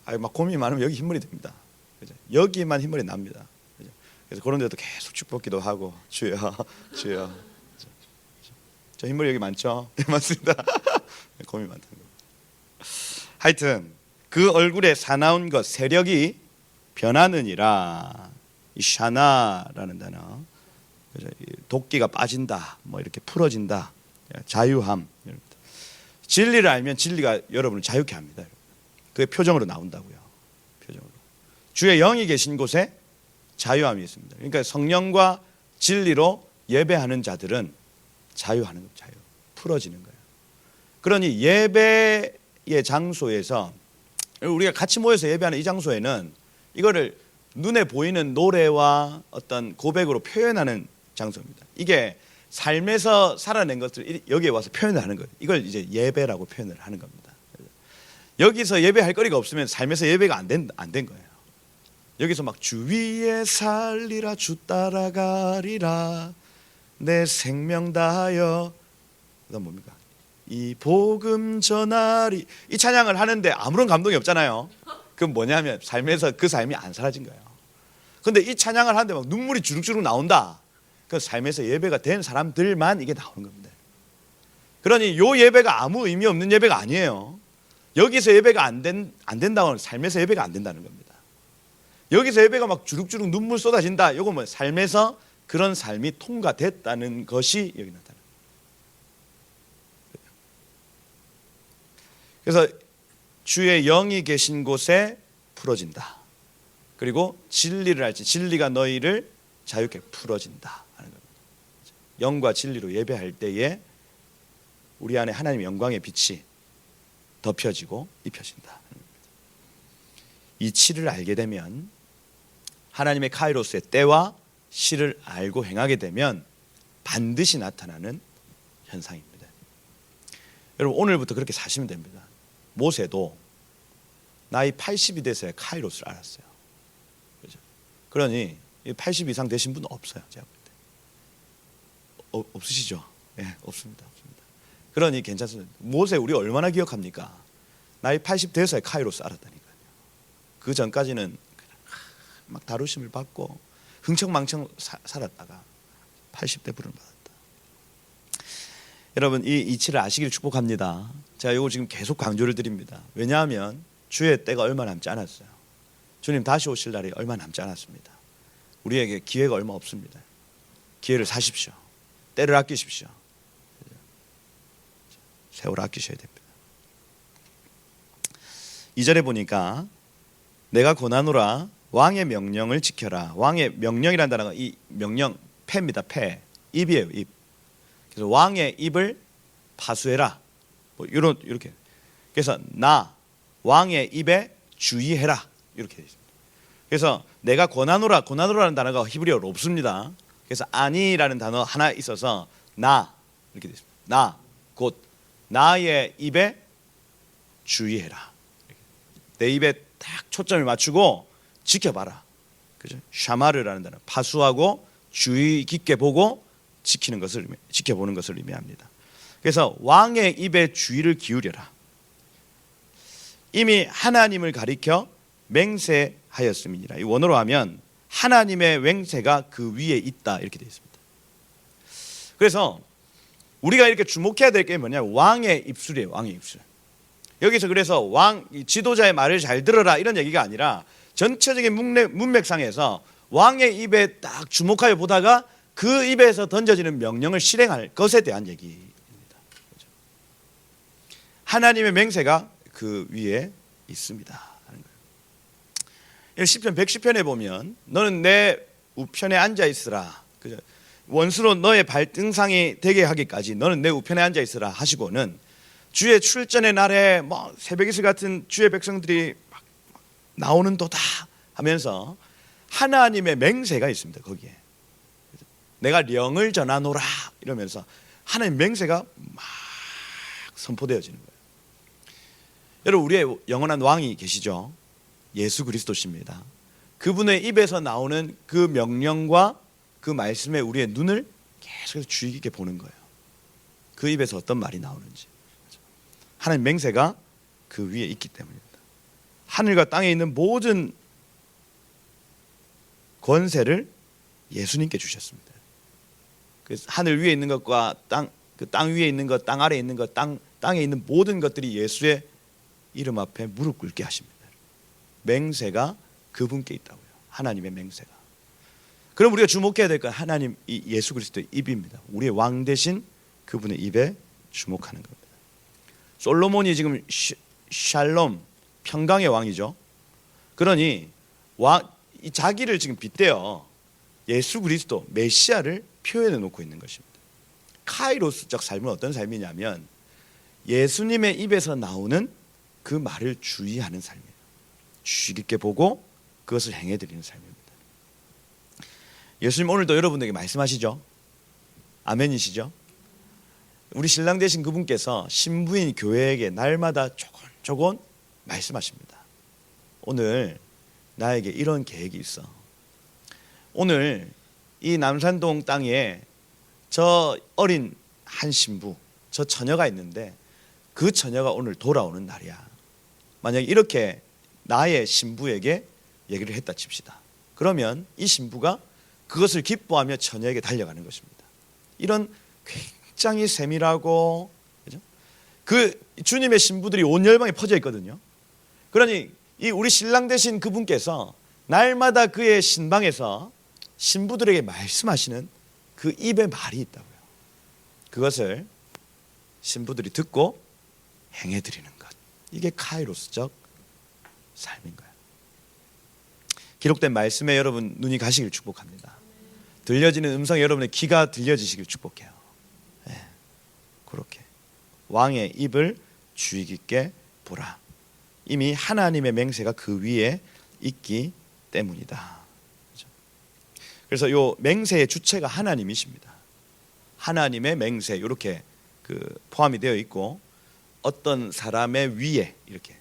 Speaker 1: 막 고민이 많으면 여기 흰머리 됩니다. 그죠? 여기만 흰머리 납니다. 그죠? 그래서 그런 데도 계속 축복기도 하고 주여. 저 흰머리 여기 많죠? 네, 맞습니다. 고민이 많다는 겁니다. 하여튼 그 얼굴에 사나운 것 세력이 변하느니라. 이 샤나라는 단어, 도끼가 빠진다, 뭐 이렇게 풀어진다, 자유함. 진리를 알면 진리가 여러분을 자유케 합니다. 그게 표정으로 나온다고요. 표정으로. 주의 영이 계신 곳에 자유함이 있습니다. 그러니까 성령과 진리로 예배하는 자들은 자유하는 거예요. 자유. 풀어지는 거예요. 그러니 예배의 장소에서 우리가 같이 모여서 예배하는 이 장소에는 이거를 눈에 보이는 노래와 어떤 고백으로 표현하는 장소입니다. 이게 삶에서 살아낸 것을 여기에 와서 표현을 하는 거예요. 이걸 이제 예배라고 표현을 하는 겁니다. 여기서 예배할 거리가 없으면 삶에서 예배가 안 된 거예요. 여기서 막 주 위에 살리라 주 따라가리라 내 생명 다하여, 그다음 뭡니까? 이 복음 전하리, 이 찬양을 하는데 아무런 감동이 없잖아요. 그건 뭐냐면 삶에서 그 삶이 안 사라진 거예요. 근데 이 찬양을 하는데 막 눈물이 주룩주룩 나온다. 그 삶에서 예배가 된 사람들만 이게 나오는 겁니다. 그러니 요 예배가 아무 의미 없는 예배가 아니에요. 여기서 예배가 안 된다고 하면 삶에서 예배가 안 된다는 겁니다. 여기서 예배가 막 주룩주룩 눈물 쏟아진다. 이거 뭐 삶에서 그런 삶이 통과됐다는 것이 여기 나타나요. 그래서 주의 영이 계신 곳에 풀어진다. 그리고 진리를 알지, 진리가 너희를 자유케 풀어진다 하는 겁니다. 영과 진리로 예배할 때에 우리 안에 하나님의 영광의 빛이 덮여지고 입혀진다. 이치를 알게 되면, 하나님의 카이로스의 때와 시를 알고 행하게 되면 반드시 나타나는 현상입니다. 여러분 오늘부터 그렇게 사시면 됩니다. 모세도 나이 80이 돼서야 카이로스를 알았어요. 그렇죠? 그러니 80 이상 되신 분은 없어요. 제가 볼 때. 없으시죠? 네, 없습니다. 그러니 괜찮습니다. 모세 우리 얼마나 기억합니까? 나이 80 돼서야 카이로스 알았다니까요. 그 전까지는 막 다루심을 받고 흥청망청 살았다가 80대 부름을 받았다. 여러분 이 이치를 아시기를 축복합니다. 제가 이거 지금 계속 강조를 드립니다. 왜냐하면 주의 때가 얼마 남지 않았어요. 주님 다시 오실 날이 얼마 남지 않았습니다. 우리에게 기회가 얼마 없습니다. 기회를 사십시오. 때를 아끼십시오. 세월을 아끼셔야 됩니다. 2절에 보니까 내가 고나노라 왕의 명령을 지켜라. 왕의 명령이라는 단어가 이 명령 패입니다. 패. 입이에요. 입. 그래서 왕의 입을 파수해라. 뭐 이렇게. 그래서 나 왕의 입에 주의해라. 이렇게 되어 있습니다. 그래서 내가 고나노라는 단어가 히브리어로 없습니다. 그래서 아니라는 단어 하나 있어서 나 이렇게 되어 있습니다. 나 곧 나의 입에 주의해라. 내 입에 딱 초점을 맞추고 지켜봐라. 그죠? 샤마르라는 단어 파수하고 주의 깊게 보고 지켜보는 것을 의미합니다. 그래서 왕의 입에 주의를 기울여라. 이미 하나님을 가리켜 맹세하였음이니라. 이 원어로 하면 하나님의 맹세가 그 위에 있다 이렇게 되어 있습니다. 그래서 우리가 이렇게 주목해야 될 게 뭐냐? 왕의 입술이에요. 왕의 입술. 여기서 그래서 왕 지도자의 말을 잘 들어라 이런 얘기가 아니라 전체적인 문맥상에서 왕의 입에 딱 주목하여 보다가 그 입에서 던져지는 명령을 실행할 것에 대한 얘기입니다. 하나님의 맹세가 그 위에 있습니다. 시편 110편에 보면 너는 내 우편에 앉아 있으라. 원수로 너의 발등상이 되게 하기까지 너는 내 우편에 앉아 있으라 하시고는 주의 출전의 날에 뭐 새벽이슬 같은 주의 백성들이 막 나오는 도다 하면서 하나님의 맹세가 있습니다. 거기에 내가 령을 전하노라 이러면서 하나님의 맹세가 막 선포되어지는 거예요. 여러분 우리의 영원한 왕이 계시죠? 예수 그리스도십니다. 그분의 입에서 나오는 그 명령과 그 말씀에 우리의 눈을 계속해서 주의 깊게 보는 거예요. 그 입에서 어떤 말이 나오는지. 하나님 맹세가 그 위에 있기 때문입니다. 하늘과 땅에 있는 모든 권세를 예수님께 주셨습니다. 그래서 하늘 위에 있는 것과 그 땅 위에 있는 것, 땅 아래에 있는 것, 땅에 있는 모든 것들이 예수의 이름 앞에 무릎 꿇게 하십니다. 맹세가 그분께 있다고요. 하나님의 맹세가. 그럼 우리가 주목해야 될 건 하나님 이 예수 그리스도의 입입니다. 우리의 왕 대신 그분의 입에 주목하는 겁니다. 솔로몬이 지금 샬롬 평강의 왕이죠. 그러니 자기를 지금 빗대어 예수 그리스도 메시아를 표현해 놓고 있는 것입니다. 카이로스적 삶은 어떤 삶이냐면 예수님의 입에서 나오는 그 말을 주의하는 삶이에요. 주의 깊게 보고 그것을 행해드리는 삶입니다. 예수님 오늘도 여러분에게 말씀하시죠? 아멘이시죠? 우리 신랑 되신 그분께서 신부인 교회에게 날마다 조곤조곤 말씀하십니다. 오늘 나에게 이런 계획이 있어. 오늘 이 남산동 땅에 저 어린 한 신부, 저 처녀가 있는데 그 처녀가 오늘 돌아오는 날이야. 만약에 이렇게 나의 신부에게 얘기를 했다 칩시다. 그러면 이 신부가 그것을 기뻐하며 처녀에게 달려가는 것입니다. 이런 굉장히 세밀하고 그죠? 그 주님의 신부들이 온 열방에 퍼져 있거든요. 그러니 이 우리 신랑 되신 그분께서 날마다 그의 신방에서 신부들에게 말씀하시는 그 입에 말이 있다고요. 그것을 신부들이 듣고 행해드리는 것. 이게 카이로스적 삶인 거예요. 기록된 말씀에 여러분 눈이 가시길 축복합니다. 들려지는 음성에 여러분의 귀가 들려지시길 축복해요. 네, 그렇게 왕의 입을 주의 깊게 보라. 이미 하나님의 맹세가 그 위에 있기 때문이다. 그렇죠? 그래서 요 맹세의 주체가 하나님이십니다. 하나님의 맹세 이렇게 포함이 되어 있고 어떤 사람의 위에 이렇게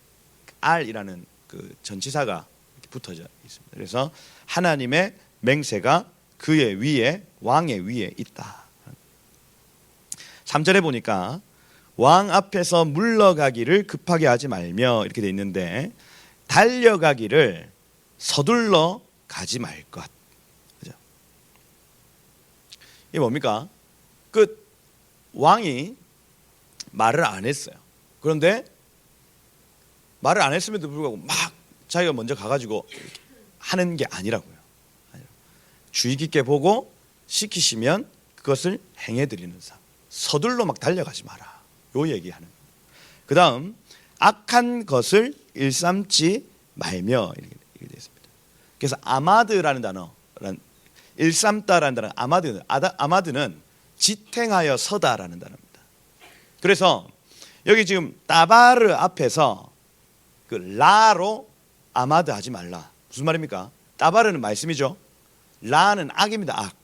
Speaker 1: R이라는 그 전치사가 이렇게 붙어져 있습니다. 그래서 하나님의 맹세가 그의 위에 왕의 위에 있다. 3절에 보니까 왕 앞에서 물러가기를 급하게 하지 말며 이렇게 돼 있는데 달려가기를 서둘러 가지 말 것. 그죠? 이게 뭡니까? 그 왕이 말을 안 했어요. 그런데 말을 안 했음에도 불구하고 막 자기가 먼저 가가지고 하는 게 아니라고요. 주의 깊게 보고 시키시면 그것을 행해드리는 삶. 서둘러 막 달려가지 마라. 요 얘기하는 거예요. 그 다음 악한 것을 일삼지 말며 이렇게 되어 있습니다. 그래서 아마드라는 단어, 일삼다라는 단어, 아마드는 지탱하여 서다라는 단어입니다. 그래서 여기 지금 따바르 앞에서 그 라로 아마드 하지 말라. 무슨 말입니까? 따바르는 말씀이죠. 라는 악입니다. 악.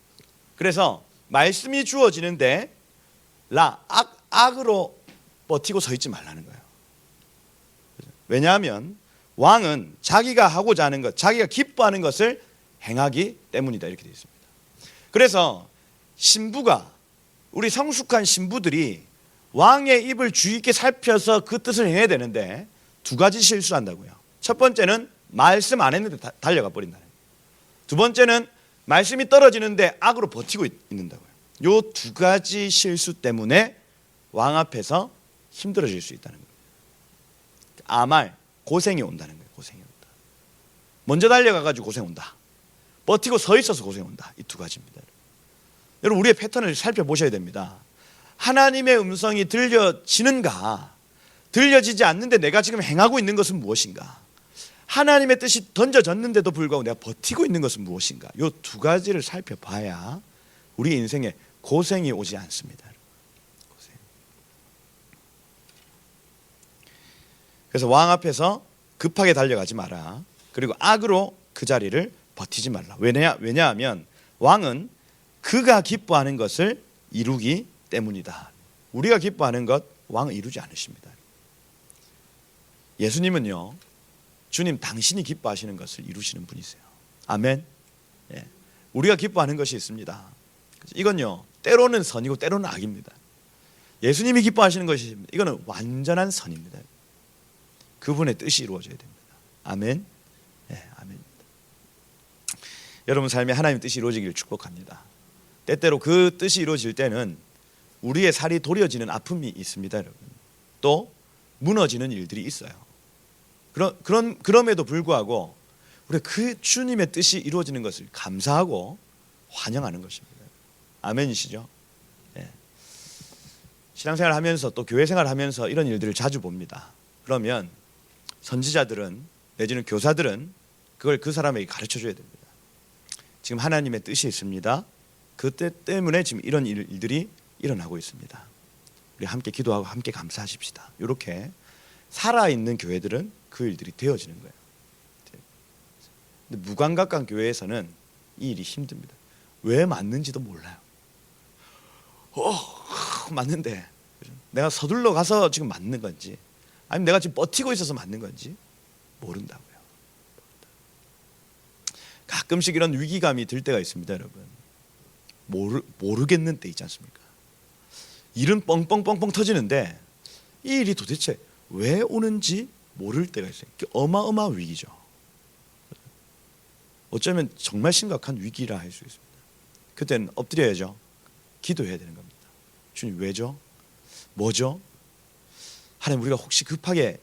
Speaker 1: 그래서 말씀이 주어지는데 악으로 버티고 서 있지 말라는 거예요. 왜냐하면 왕은 자기가 하고자 하는 것, 자기가 기뻐하는 것을 행하기 때문이다. 이렇게 되어 있습니다. 그래서 신부가, 우리 성숙한 신부들이 왕의 입을 주의 깊게 살펴서 그 뜻을 행해야 되는데 두 가지 실수한다고요. 첫 번째는 말씀 안 했는데 달려가 버린다는 거예요. 두 번째는 말씀이 떨어지는데 악으로 버티고 있는다고요. 요 두 가지 실수 때문에 왕 앞에서 힘들어질 수 있다는 거예요. 아말, 고생이 온다는 거예요. 고생이 온다. 먼저 달려가가지고 고생 온다. 버티고 서 있어서 고생 온다. 이 두 가지입니다. 여러분, 우리의 패턴을 살펴보셔야 됩니다. 하나님의 음성이 들려지는가, 들려지지 않는데 내가 지금 행하고 있는 것은 무엇인가, 하나님의 뜻이 던져졌는데도 불구하고 내가 버티고 있는 것은 무엇인가, 이 두 가지를 살펴봐야 우리 인생에 고생이 오지 않습니다. 고생. 그래서 왕 앞에서 급하게 달려가지 마라. 그리고 악으로 그 자리를 버티지 말라. 왜냐하면 왕은 그가 기뻐하는 것을 이루기 때문이다. 우리가 기뻐하는 것 왕은 이루지 않으십니다. 예수님은요, 주님 당신이 기뻐하시는 것을 이루시는 분이세요. 아멘. 예. 우리가 기뻐하는 것이 있습니다. 이건요, 때로는 선이고 때로는 악입니다. 예수님이 기뻐하시는 것이, 이거는 완전한 선입니다. 그분의 뜻이 이루어져야 됩니다. 아멘. 예, 아멘. 여러분 삶에 하나님의 뜻이 이루어지기를 축복합니다. 때때로 그 뜻이 이루어질 때는 우리의 살이 도려지는 아픔이 있습니다, 여러분. 또 무너지는 일들이 있어요. 그럼에도 불구하고 우리가 그 주님의 뜻이 이루어지는 것을 감사하고 환영하는 것입니다. 아멘이시죠? 네. 신앙생활을 하면서 또 교회생활을 하면서 이런 일들을 자주 봅니다. 그러면 선지자들은 내지는 교사들은 그걸 그 사람에게 가르쳐줘야 됩니다. 지금 하나님의 뜻이 있습니다. 그 뜻 때문에 지금 이런 일들이 일어나고 있습니다. 우리 함께 기도하고 함께 감사하십시다. 이렇게 살아있는 교회들은 그 일들이 되어지는 거예요. 근데 무감각한 교회에서는 이 일이 힘듭니다. 왜 맞는지도 몰라요. 맞는데 내가 서둘러 가서 지금 맞는 건지, 아니면 내가 지금 버티고 있어서 맞는 건지 모른다고요. 가끔씩 이런 위기감이 들 때가 있습니다, 여러분. 모르겠는 때 있지 않습니까? 일은 뻥뻥뻥뻥 터지는데 이 일이 도대체 왜 오는지 모를 때가 있어요. 어마어마한 위기죠. 어쩌면 정말 심각한 위기라 할 수 있습니다. 그때는 엎드려야죠. 기도해야 되는 겁니다. 주님, 왜죠? 뭐죠? 하나님, 우리가 혹시 급하게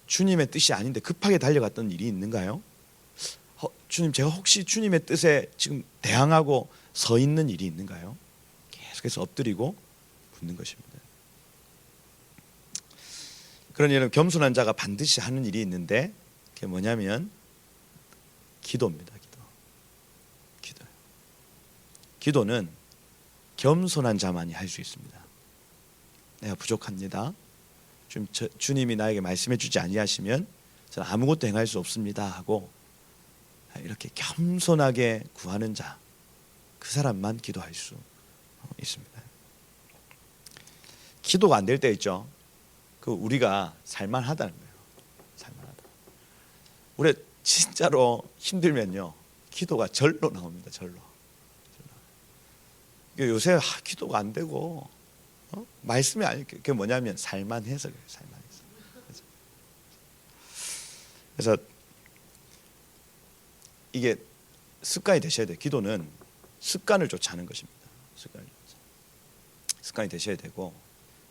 Speaker 1: 주님의 뜻이 아닌데 급하게 달려갔던 일이 있는가요? 주님, 제가 혹시 주님의 뜻에 지금 대항하고 서 있는 일이 있는가요? 계속해서 엎드리고 묻는 것입니다. 그런 일은 겸손한 자가 반드시 하는 일이 있는데, 그게 뭐냐면 기도입니다. 기도요. 기도는 겸손한 자만이 할 수 있습니다. 내가 부족합니다. 주님이 나에게 말씀해 주지 아니하시면 저는 아무것도 행할 수 없습니다 하고 이렇게 겸손하게 구하는 자, 그 사람만 기도할 수 있습니다. 기도가 안 될 때 있죠. 그 우리가 살만하다는 거예요. 살만하다. 우리 진짜로 힘들면요, 기도가 절로 나옵니다. 절로. 요새 기도가 안 되고 말씀이 아니, 그게 뭐냐면 살만해서 그래요. 살만해서. 그래서 이게 습관이 되셔야 돼요. 기도는 습관을 쫓아 하는 것입니다. 습관이 되셔야 되고,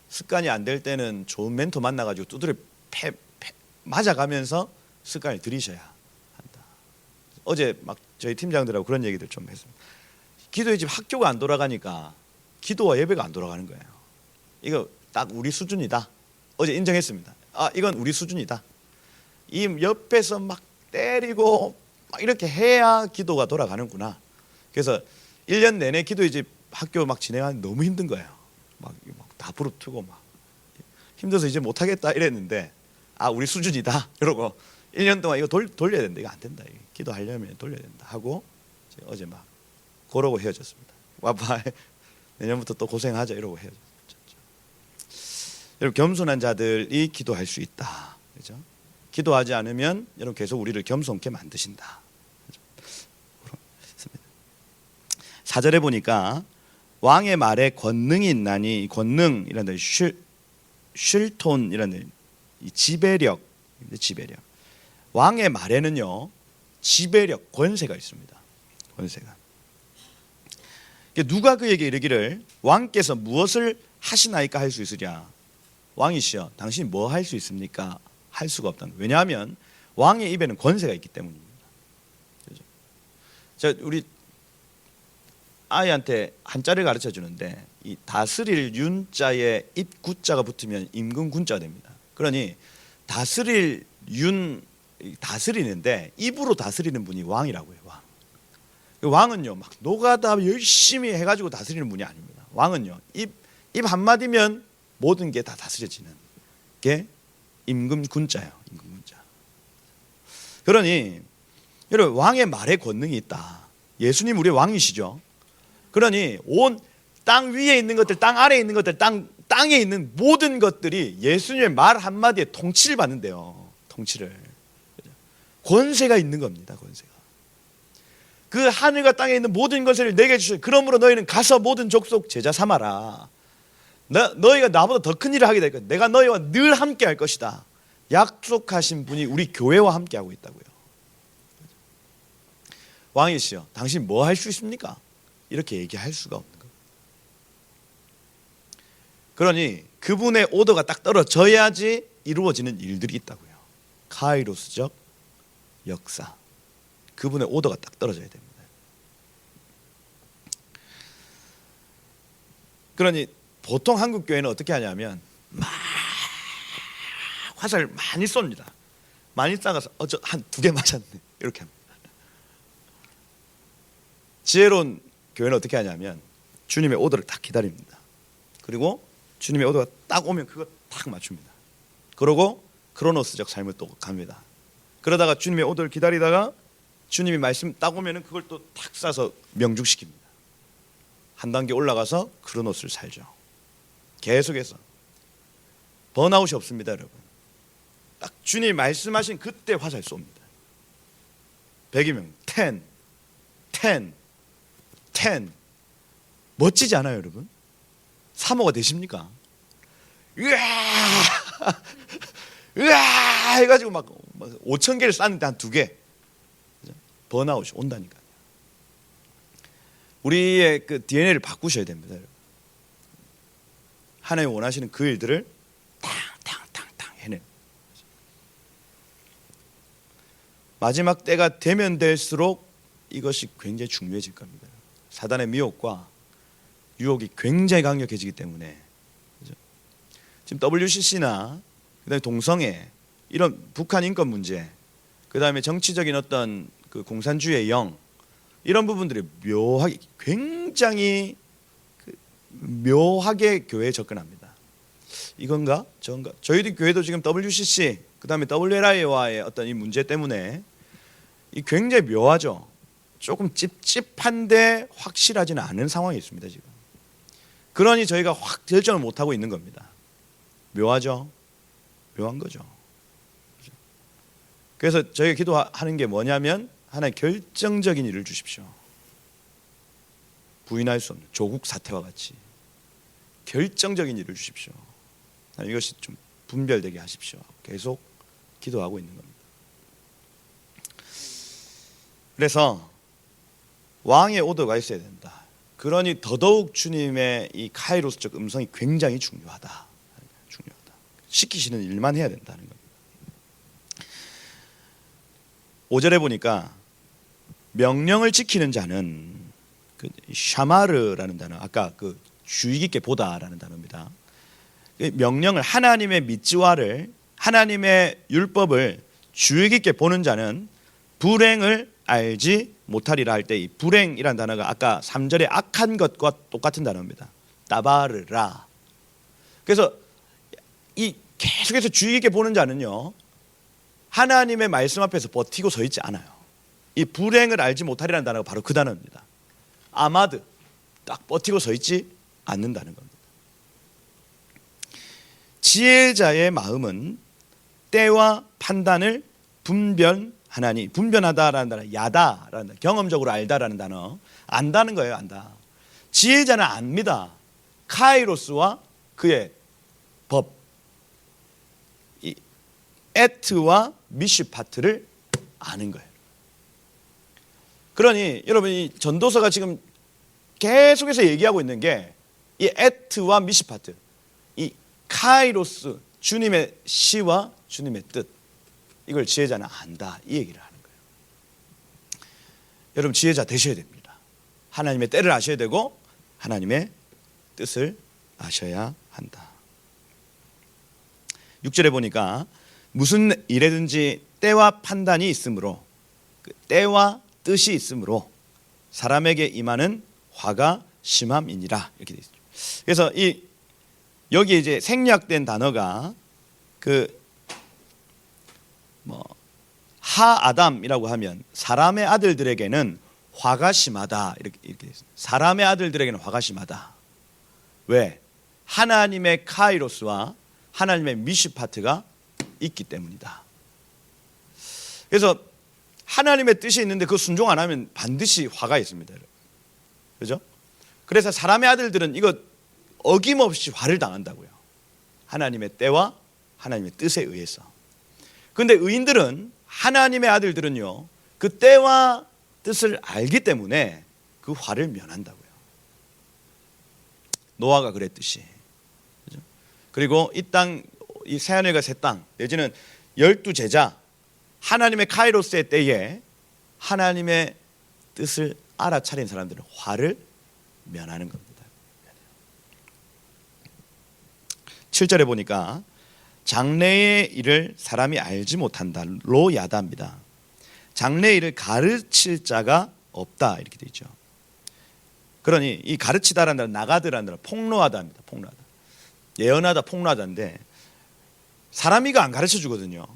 Speaker 1: 습관이 안 될 때는 좋은 멘토 만나가지고 두드려 맞아가면서 습관을 들이셔야 한다. 어제 막 저희 팀장들하고 그런 얘기들 좀 했습니다. 기도의 집 학교가 안 돌아가니까 기도와 예배가 안 돌아가는 거예요. 이거 딱 우리 수준이다. 어제 인정했습니다. 아, 이건 우리 수준이다. 이 옆에서 막 때리고 막 이렇게 해야 기도가 돌아가는구나. 그래서 1년 내내 기도의 집 학교 막 진행하는 너무 힘든 거예요. 막 다 부르트고 막 힘들어서 이제 못하겠다 이랬는데, 아, 우리 수준이다 이러고 1년 동안 이거 돌려야 된다. 이거 안 된다. 이거 기도하려면 돌려야 된다 하고 어제 막 그러고 헤어졌습니다. 와봐, 내년부터 또 고생하자 이러고 헤어졌죠. 여러분, 겸손한 자들이 기도할 수 있다. 그렇죠? 기도하지 않으면 여러분 계속 우리를 겸손케 만드신다. 그렇죠? 4절에 보니까 왕의 말에 권능이 있나니, 권능이라는 쉴톤이라는 이 지배력. 왕의 말에는요 지배력, 권세가 있습니다. 권세가. 누가 그에게 이르기를 왕께서 무엇을 하시나이까 할 수 있으랴. 왕이시여, 당신이 뭐 할 수 있습니까? 할 수가 없다. 왜냐하면 왕의 입에는 권세가 있기 때문입니다. 그렇죠? 자, 우리 아이한테 한자를 가르쳐 주는데 이 다스릴 윤자에 입구자가 붙으면 임금군자가 됩니다. 그러니 다스릴 다스리는데 입으로 다스리는 분이 왕이라고 해요. 왕. 왕은요 막 노가다 열심히 해가지고 다스리는 분이 아닙니다. 왕은요 입 한마디면 모든 게 다 다스려지는 게 임금군자예요. 임금군자. 그러니 여러분, 왕의 말에 권능이 있다. 예수님 우리의 왕이시죠. 그러니 온 땅 위에 있는 것들, 땅 아래에 있는 것들, 땅에 있는 모든 것들이 예수님의 말 한마디에 통치를 받는데요. 통치를. 권세가 있는 겁니다. 권세가. 그 하늘과 땅에 있는 모든 것을 내게 주시오. 그러므로 너희는 가서 모든 족속 제자 삼아라. 너희가 나보다 더 큰 일을 하게 될 거야. 내가 너희와 늘 함께 할 것이다. 약속하신 분이 우리 교회와 함께 하고 있다고요. 왕이시여, 당신 뭐 할 수 있습니까? 이렇게 얘기할 수가 없는 거예요. 그러니 그분의 오더가 딱 떨어져야지 이루어지는 일들이 있다고요. 카이로스적 역사. 그분의 오더가 딱 떨어져야 됩니다. 그러니 보통 한국 교회는 어떻게 하냐면 막 화살 많이 쏩니다. 많이 쏴가서 저 한 2개 맞았네 이렇게 합니다. 지혜로운 교회는 어떻게 하냐면 주님의 오더를 딱 기다립니다. 그리고 주님의 오더가 딱 오면 그거 딱 맞춥니다. 그러고 크로노스적 삶을 또 갑니다. 그러다가 주님의 오더를 기다리다가 주님이 말씀 딱 오면은 그걸 또 탁 쏴서 명중시킵니다. 한 단계 올라가서 크로노스를 살죠. 계속해서 번아웃이 없습니다, 여러분. 딱 주님이 말씀하신 그때 화살 쏩니다. 100이면 10 멋지지 않아요, 여러분? 사모가 되십니까? 으아 해가지고 막 5,000개를 쐈는데 한 2개. 번아웃이 온다니까요. 우리의 그 DNA를 바꾸셔야 됩니다, 여러분. 하나님 원하시는 그 일들을 탕탕탕탕 해내는. 마지막 때가 되면 될수록 이것이 굉장히 중요해질 겁니다. 사단의 미혹과 유혹이 굉장히 강력해지기 때문에. 그렇죠? 지금 WCC나 그다음에 동성애, 이런 북한 인권 문제, 그다음에 정치적인 어떤 그 공산주의의 영, 이런 부분들이 묘하게, 굉장히 묘하게 교회에 접근합니다. 이건가 저건가. 저희들 교회도 지금 WCC 그다음에 WLI와의 어떤 이 문제 때문에 이 굉장히 묘하죠. 조금 찝찝한데 확실하지는 않은 상황이 있습니다 지금. 그러니 저희가 확 결정을 못 하고 있는 겁니다. 묘하죠. 묘한 거죠. 그래서 저희가 기도하는 게 뭐냐면 하나의 결정적인 일을 주십시오. 부인할 수 없는 조국 사태와 같이 결정적인 일을 주십시오. 이것이 좀 분별되게 하십시오. 계속 기도하고 있는 겁니다. 그래서 왕의 오더가 있어야 된다. 그러니 더더욱 주님의 이 카이로스적 음성이 굉장히 중요하다. 시키시는 일만 해야 된다는 겁니다. 5절에 보니까 명령을 지키는 자는 그 샤마르라는 단어, 아까 그 주의 깊게 보다라는 단어입니다. 명령을, 하나님의 미츠와를, 하나님의 율법을 주의 깊게 보는 자는 불행을 알지 못하리라 할 때 이 불행이라는 단어가 아까 3절의 악한 것과 똑같은 단어입니다. 따바르라. 그래서 이 계속해서 주의 깊게 보는 자는요, 하나님의 말씀 앞에서 버티고 서 있지 않아요. 이 불행을 알지 못하리라는 단어가 바로 그 단어입니다. 아마드, 딱 버티고 서 있지 않는다는 겁니다. 지혜자의 마음은 때와 판단을 분별하나니, 분별하다라는 단어, 야다라는 단어, 경험적으로 알다라는 단어, 안다는 거예요. 안다. 지혜자는 압니다. 카이로스와 그의 법, 이 에트와 미슈파트를 아는 거예요. 그러니 여러분, 이 전도서가 지금 계속해서 얘기하고 있는 게 이 에트와 미슈파트, 이 카이로스, 주님의 시와 주님의 뜻, 이걸 지혜자는 안다, 이 얘기를 하는 거예요. 여러분, 지혜자 되셔야 됩니다. 하나님의 때를 아셔야 되고 하나님의 뜻을 아셔야 한다. 6절에 보니까 무슨 일에든지 때와 판단이 있으므로, 그 때와 뜻이 있으므로 사람에게 임하는 화가 심함이니라, 이렇게 되어 있죠. 그래서 이 여기 이제 생략된 단어가 그 하아담이라고 하면 사람의 아들들에게는 화가 심하다, 이렇게 되어 있습니다. 사람의 아들들에게는 화가 심하다. 왜? 하나님의 카이로스와 하나님의 미슈파트가 있기 때문이다. 그래서 하나님의 뜻이 있는데 그 순종 안 하면 반드시 화가 있습니다. 그죠? 그래서 사람의 아들들은 이거 어김없이 화를 당한다고요. 하나님의 때와 하나님의 뜻에 의해서. 그런데 의인들은, 하나님의 아들들은요, 그 때와 뜻을 알기 때문에 그 화를 면한다고요. 노아가 그랬듯이. 그죠? 그리고 이 땅, 이 새하늘과 새 땅, 내지는 12제자, 하나님의 카이로스의 때에 하나님의 뜻을 알아차린 사람들은 화를 면하는 겁니다. 7절에 보니까 장래의 일을 사람이 알지 못한다. 로야다입니다. 장래의 일을 가르칠 자가 없다, 이렇게 되어 있죠. 그러니 이 가르치다라는 단어, 나가드라는 단어, 폭로하다입니다. 폭로하다. 예언하다, 폭로하다인데 사람이 이거 안 가르쳐 주거든요.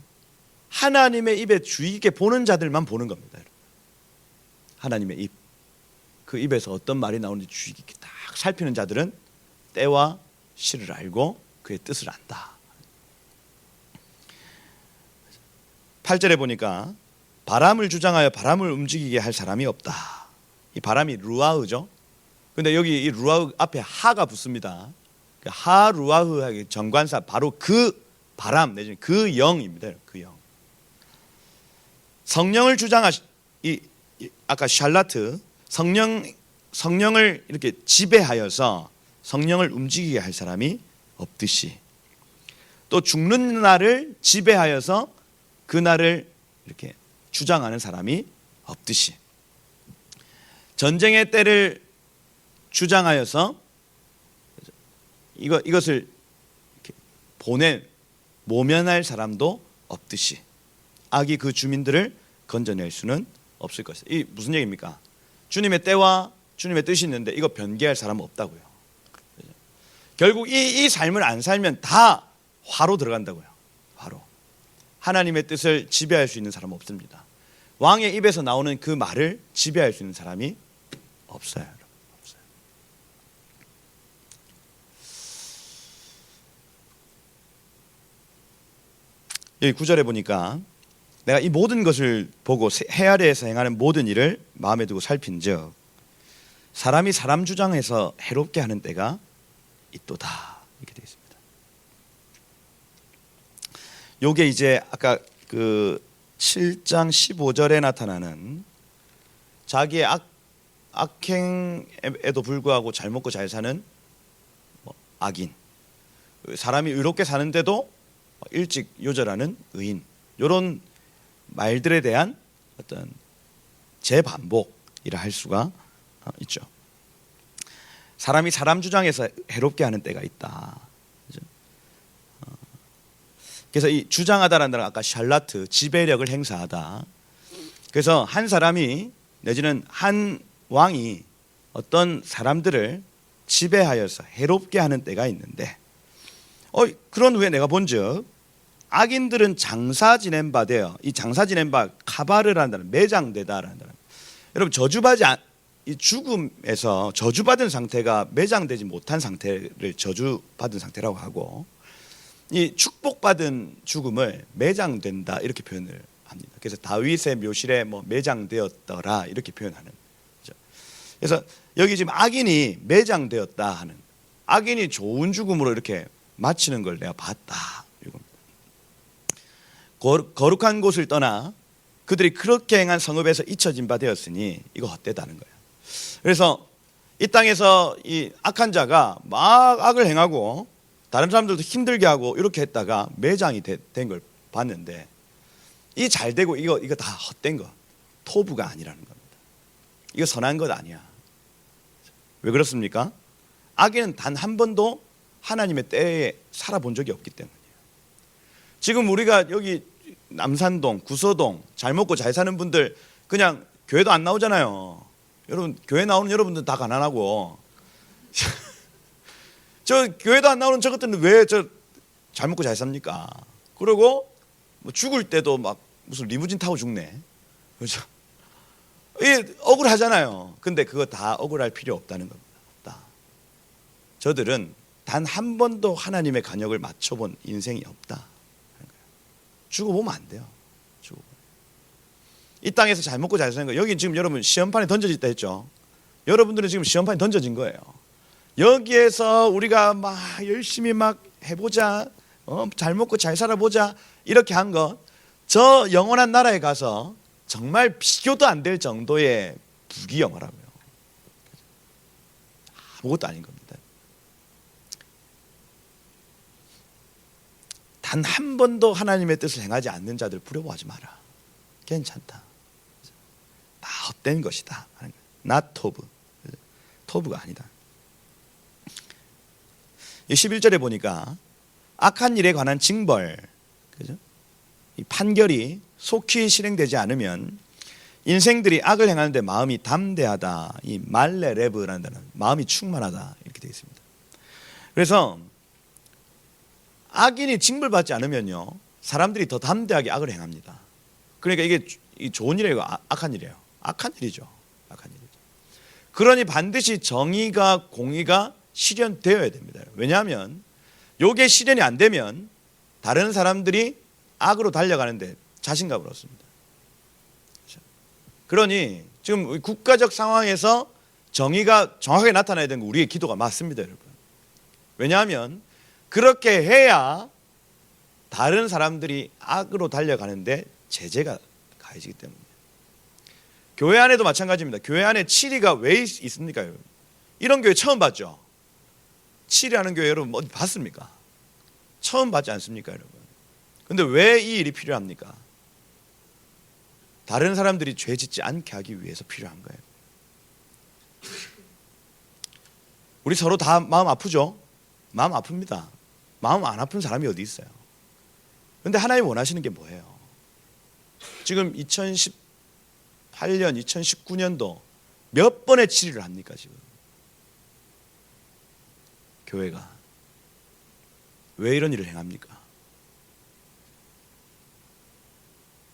Speaker 1: 하나님의 입에 주의 깊게 보는 자들만 보는 겁니다. 하나님의 입, 그 입에서 어떤 말이 나오는지 주의 깊게 딱 살피는 자들은 때와 시를 알고 그의 뜻을 안다. 8절에 보니까 바람을 주장하여 바람을 움직이게 할 사람이 없다. 이 바람이 루아흐죠. 근데 여기 이 루아흐 앞에 하가 붙습니다. 하 루아흐의 정관사, 바로 그 바람 내지는 그 영입니다. 그 영. 성령을 아까 샬라트, 성령을 이렇게 지배하여서 성령을 움직이게 할 사람이 없듯이, 또 죽는 날을 지배하여서 그 날을 이렇게 주장하는 사람이 없듯이, 전쟁의 때를 주장하여서 이것을 이렇게 모면할 사람도 없듯이 악이 그 주민들을 건져낼 수는 없을 것이다. 이 무슨 얘기입니까? 주님의 때와 주님의 뜻이 있는데 이거 변개할 사람은 없다고요. 결국 이 삶을 안 살면 다 화로 들어간다고요. 화로. 하나님의 뜻을 지배할 수 있는 사람은 없습니다. 왕의 입에서 나오는 그 말을 지배할 수 있는 사람이 없어요. 없어요. 여기 9절에 보니까 내가 이 모든 것을 보고 해 아래에서 행하는 모든 일을 마음에 두고 살핀즉 사람이 사람 주장해서 해롭게 하는 때가 있도다, 이렇게 되어 있습니다. 요게 이제 아까 그 7장 15절에 나타나는 자기의 악행에도 불구하고 잘 먹고 잘 사는 악인, 사람이 의롭게 사는데도 일찍 요절하는 의인, 이런 말들에 대한 어떤 재반복이라 할 수가 있죠. 사람이 사람 주장에서 해롭게 하는 때가 있다. 그죠? 그래서 이 주장하다라는 단어가 아까 샬라트, 지배력을 행사하다. 그래서 한 사람이 내지는 한 왕이 어떤 사람들을 지배하여서 해롭게 하는 때가 있는데, 그런 후에 내가 본즉 악인들은 장사 지낸 바 되어, 이 장사 지낸 바 카바를 한다는, 매장되다라는 단어. 여러분, 이 죽음에서 저주받은 상태가 매장되지 못한 상태를 저주받은 상태라고 하고, 이 축복받은 죽음을 매장된다 이렇게 표현을 합니다. 그래서 다윗의 묘실에 뭐 매장되었더라 이렇게 표현하는 거죠. 그래서 여기 지금 악인이 매장되었다 하는, 악인이 좋은 죽음으로 이렇게 마치는 걸 내가 봤다 이겁니다. 거룩한 곳을 떠나 그들이 그렇게 행한 성읍에서 잊혀진 바 되었으니 이거 헛되다는 거예요. 그래서 이 땅에서 이 악한 자가 막 악을 행하고 다른 사람들도 힘들게 하고 이렇게 했다가 매장이 된 걸 봤는데, 이 잘 되고 이거 다 헛된 거, 토부가 아니라는 겁니다. 이거 선한 것 아니야. 왜 그렇습니까? 악인은 단 한 번도 하나님의 때에 살아본 적이 없기 때문이에요. 지금 우리가 여기 남산동, 구서동 잘 먹고 잘 사는 분들 그냥 교회도 안 나오잖아요. 여러분, 교회 나오는 여러분들 다 가난하고 저 교회도 안 나오는 저것들은 왜 저 잘 먹고 잘 삽니까? 그리고 뭐 죽을 때도 막 무슨 리무진 타고 죽네. 그렇죠? 이게 억울하잖아요. 근데 그거 다 억울할 필요 없다는 겁니다. 없다. 저들은 단 한 번도 하나님의 간역을 맞춰본 인생이 없다. 죽어보면 안 돼요. 이 땅에서 잘 먹고 잘 사는 거, 여기 지금 여러분 시험판에 던져졌다 했죠. 여러분들은 지금 시험판에 던져진 거예요. 여기에서 우리가 막 열심히 막 해보자, 잘 먹고 잘 살아보자 이렇게 한 것, 저 영원한 나라에 가서 정말 비교도 안 될 정도의 부귀영화라고요. 아무것도 아닌 겁니다. 단 한 번도 하나님의 뜻을 행하지 않는 자들 부러워하지 마라. 괜찮다. 다 헛된 것이다. not 토브. 토브가 아니다. 11절에 보니까 악한 일에 관한 징벌, 그죠? 이 판결이 속히 실행되지 않으면 인생들이 악을 행하는데 마음이 담대하다. 이 말레레브라는 단어, 마음이 충만하다 이렇게 되어 있습니다. 그래서 악인이 징벌받지 않으면요, 사람들이 더 담대하게 악을 행합니다. 그러니까 이게 좋은 일이에요, 악한 일이에요? 악한 일이죠. 악한 일이죠. 그러니 반드시 정의가, 공의가 실현되어야 됩니다. 왜냐하면 이게 실현이 안 되면 다른 사람들이 악으로 달려가는데 자신감을 얻습니다. 그러니 지금 국가적 상황에서 정의가 정확하게 나타나야 되는 거, 우리의 기도가 맞습니다, 여러분. 왜냐하면 그렇게 해야 다른 사람들이 악으로 달려가는데 제재가 가해지기 때문에. 교회 안에도 마찬가지입니다. 교회 안에 치리가 왜 있습니까, 여러분? 이런 교회 처음 봤죠? 치리하는 교회 여러분 어디 봤습니까? 처음 봤지 않습니까, 여러분? 근데 왜 이 일이 필요합니까? 다른 사람들이 죄 짓지 않게 하기 위해서 필요한 거예요. 우리 서로 다 마음 아프죠? 마음 아픕니다. 마음 안 아픈 사람이 어디 있어요? 근데 하나님 원하시는 게 뭐예요? 지금 2018년, 2019년도 몇 번의 치리를 합니까, 지금? 교회가 왜 이런 일을 행합니까?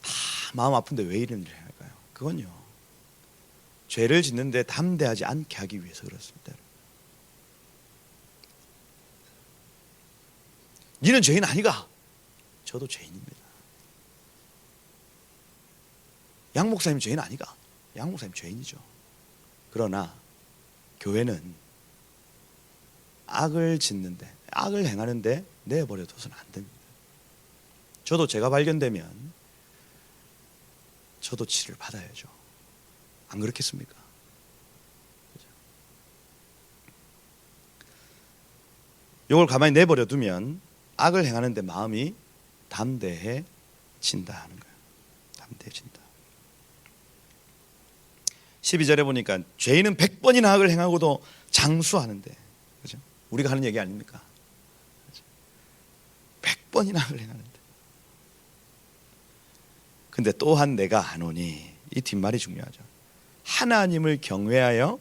Speaker 1: 다 마음 아픈데 왜 이런 일을 행할까요? 그건요, 죄를 짓는데 담대하지 않게 하기 위해서 그렇습니다. 니는 죄인 아니가? 저도 죄인입니다. 양 목사님 죄인 아니가? 양 목사님 죄인이죠. 그러나 교회는 악을 짓는데, 악을 행하는데 내버려둬서는 안 됩니다. 저도 제가 발견되면 저도 치료를 받아야죠. 안 그렇겠습니까? 이걸 가만히 내버려두면 악을 행하는데 마음이 담대해진다 하는 거예요. 담대해진다. 12절에 보니까 죄인은 100번이나 악을 행하고도 장수하는데, 그죠? 우리가 하는 얘기 아닙니까? 100번이나 악을 행하는데. 근데 또한 내가 아노니, 이 뒷말이 중요하죠. 하나님을 경외하여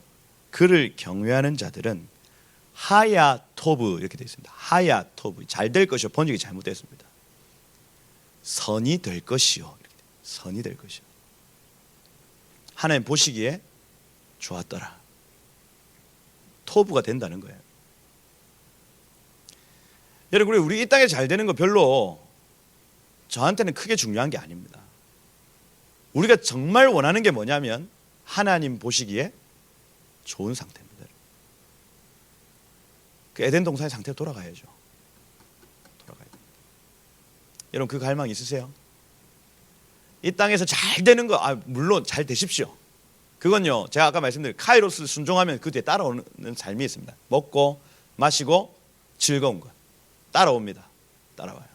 Speaker 1: 그를 경외하는 자들은 하야토브, 이렇게 되어 있습니다. 하야토브, 잘 될 것이요. 번역이 잘못됐습니다. 선이 될 것이요. 선이 될 것이요. 하나님 보시기에 좋았더라. 토부가 된다는 거예요. 여러분, 우리 이 땅에 잘 되는 거 별로 저한테는 크게 중요한 게 아닙니다. 우리가 정말 원하는 게 뭐냐면 하나님 보시기에 좋은 상태입니다. 그 에덴 동산의 상태로 돌아가야죠. 돌아가야 됩니다. 여러분, 그 갈망 있으세요? 이 땅에서 잘 되는 거, 물론 잘 되십시오. 그건요, 제가 아까 말씀드린 카이로스 순종하면 그 뒤에 따라오는 삶이 있습니다. 먹고 마시고 즐거운 것 따라옵니다. 따라와요.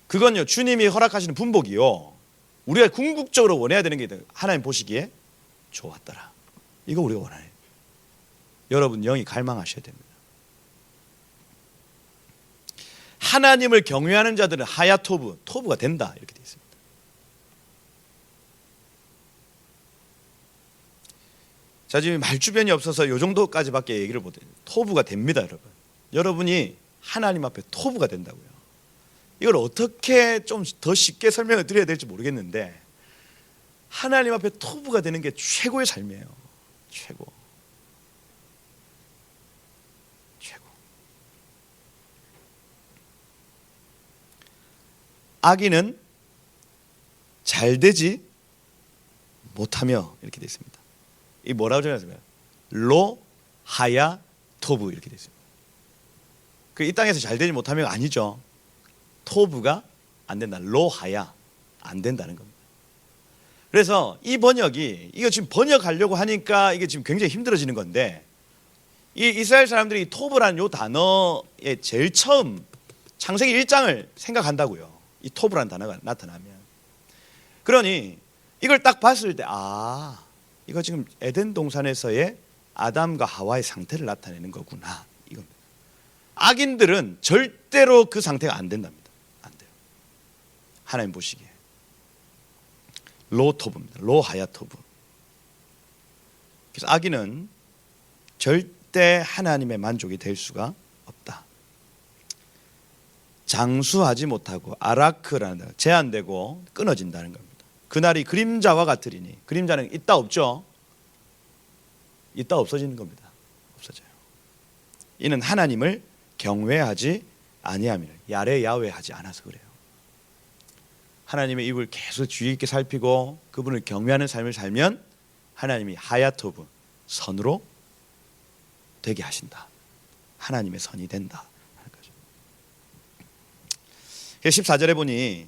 Speaker 1: 그건요, 주님이 허락하시는 분복이요, 우리가 궁극적으로 원해야 되는 게 하나님 보시기에 좋았더라. 이거 우리가 원해요. 여러분 영이 갈망하셔야 됩니다. 하나님을 경외하는 자들은 하야토브, 토브가 된다, 이렇게 되어 있습니다. 자, 지금 말주변이 없어서 이 정도까지밖에 얘기를 못해요. 토브가 됩니다, 여러분. 여러분이 하나님 앞에 토브가 된다고요. 이걸 어떻게 좀 더 쉽게 설명을 드려야 될지 모르겠는데, 하나님 앞에 토브가 되는 게 최고의 삶이에요. 최고. 악인은 잘 되지 못하며, 이렇게 되어 있습니다. 이 뭐라고 적혀있습니까? 로 하야 토브, 이렇게 되어 있습니다. 그 이 땅에서 잘 되지 못하면 아니죠. 토브가 안 된다. 로 하야, 안 된다는 겁니다. 그래서 이 번역이, 이거 지금 번역하려고 하니까 이게 지금 굉장히 힘들어지는 건데, 이 이스라엘 사람들이 토브라는 요 단어에 제일 처음 창세기 1장을 생각한다고요. 이 토브라는 단어가 나타나면. 그러니 이걸 딱 봤을 때, 이거 지금 에덴 동산에서의 아담과 하와의 상태를 나타내는 거구나, 이겁니다. 악인들은 절대로 그 상태가 안 된답니다. 안 돼요. 하나님 보시기에 로토브입니다. 로하야토브. 그래서 악인은 절대 하나님의 만족이 될 수가 없다. 장수하지 못하고, 아라크라는 제한되고 끊어진다는 겁니다. 그날이 그림자와 같으리니, 그림자는 있다 없죠? 있다 없어지는 겁니다. 없어져요. 이는 하나님을 경외하지 아니하며, 야레 야외하지 않아서 그래요. 하나님의 입을 계속 주의 있게 살피고 그분을 경외하는 삶을 살면 하나님이 하야토브, 선으로 되게 하신다. 하나님의 선이 된다. 14절에 보니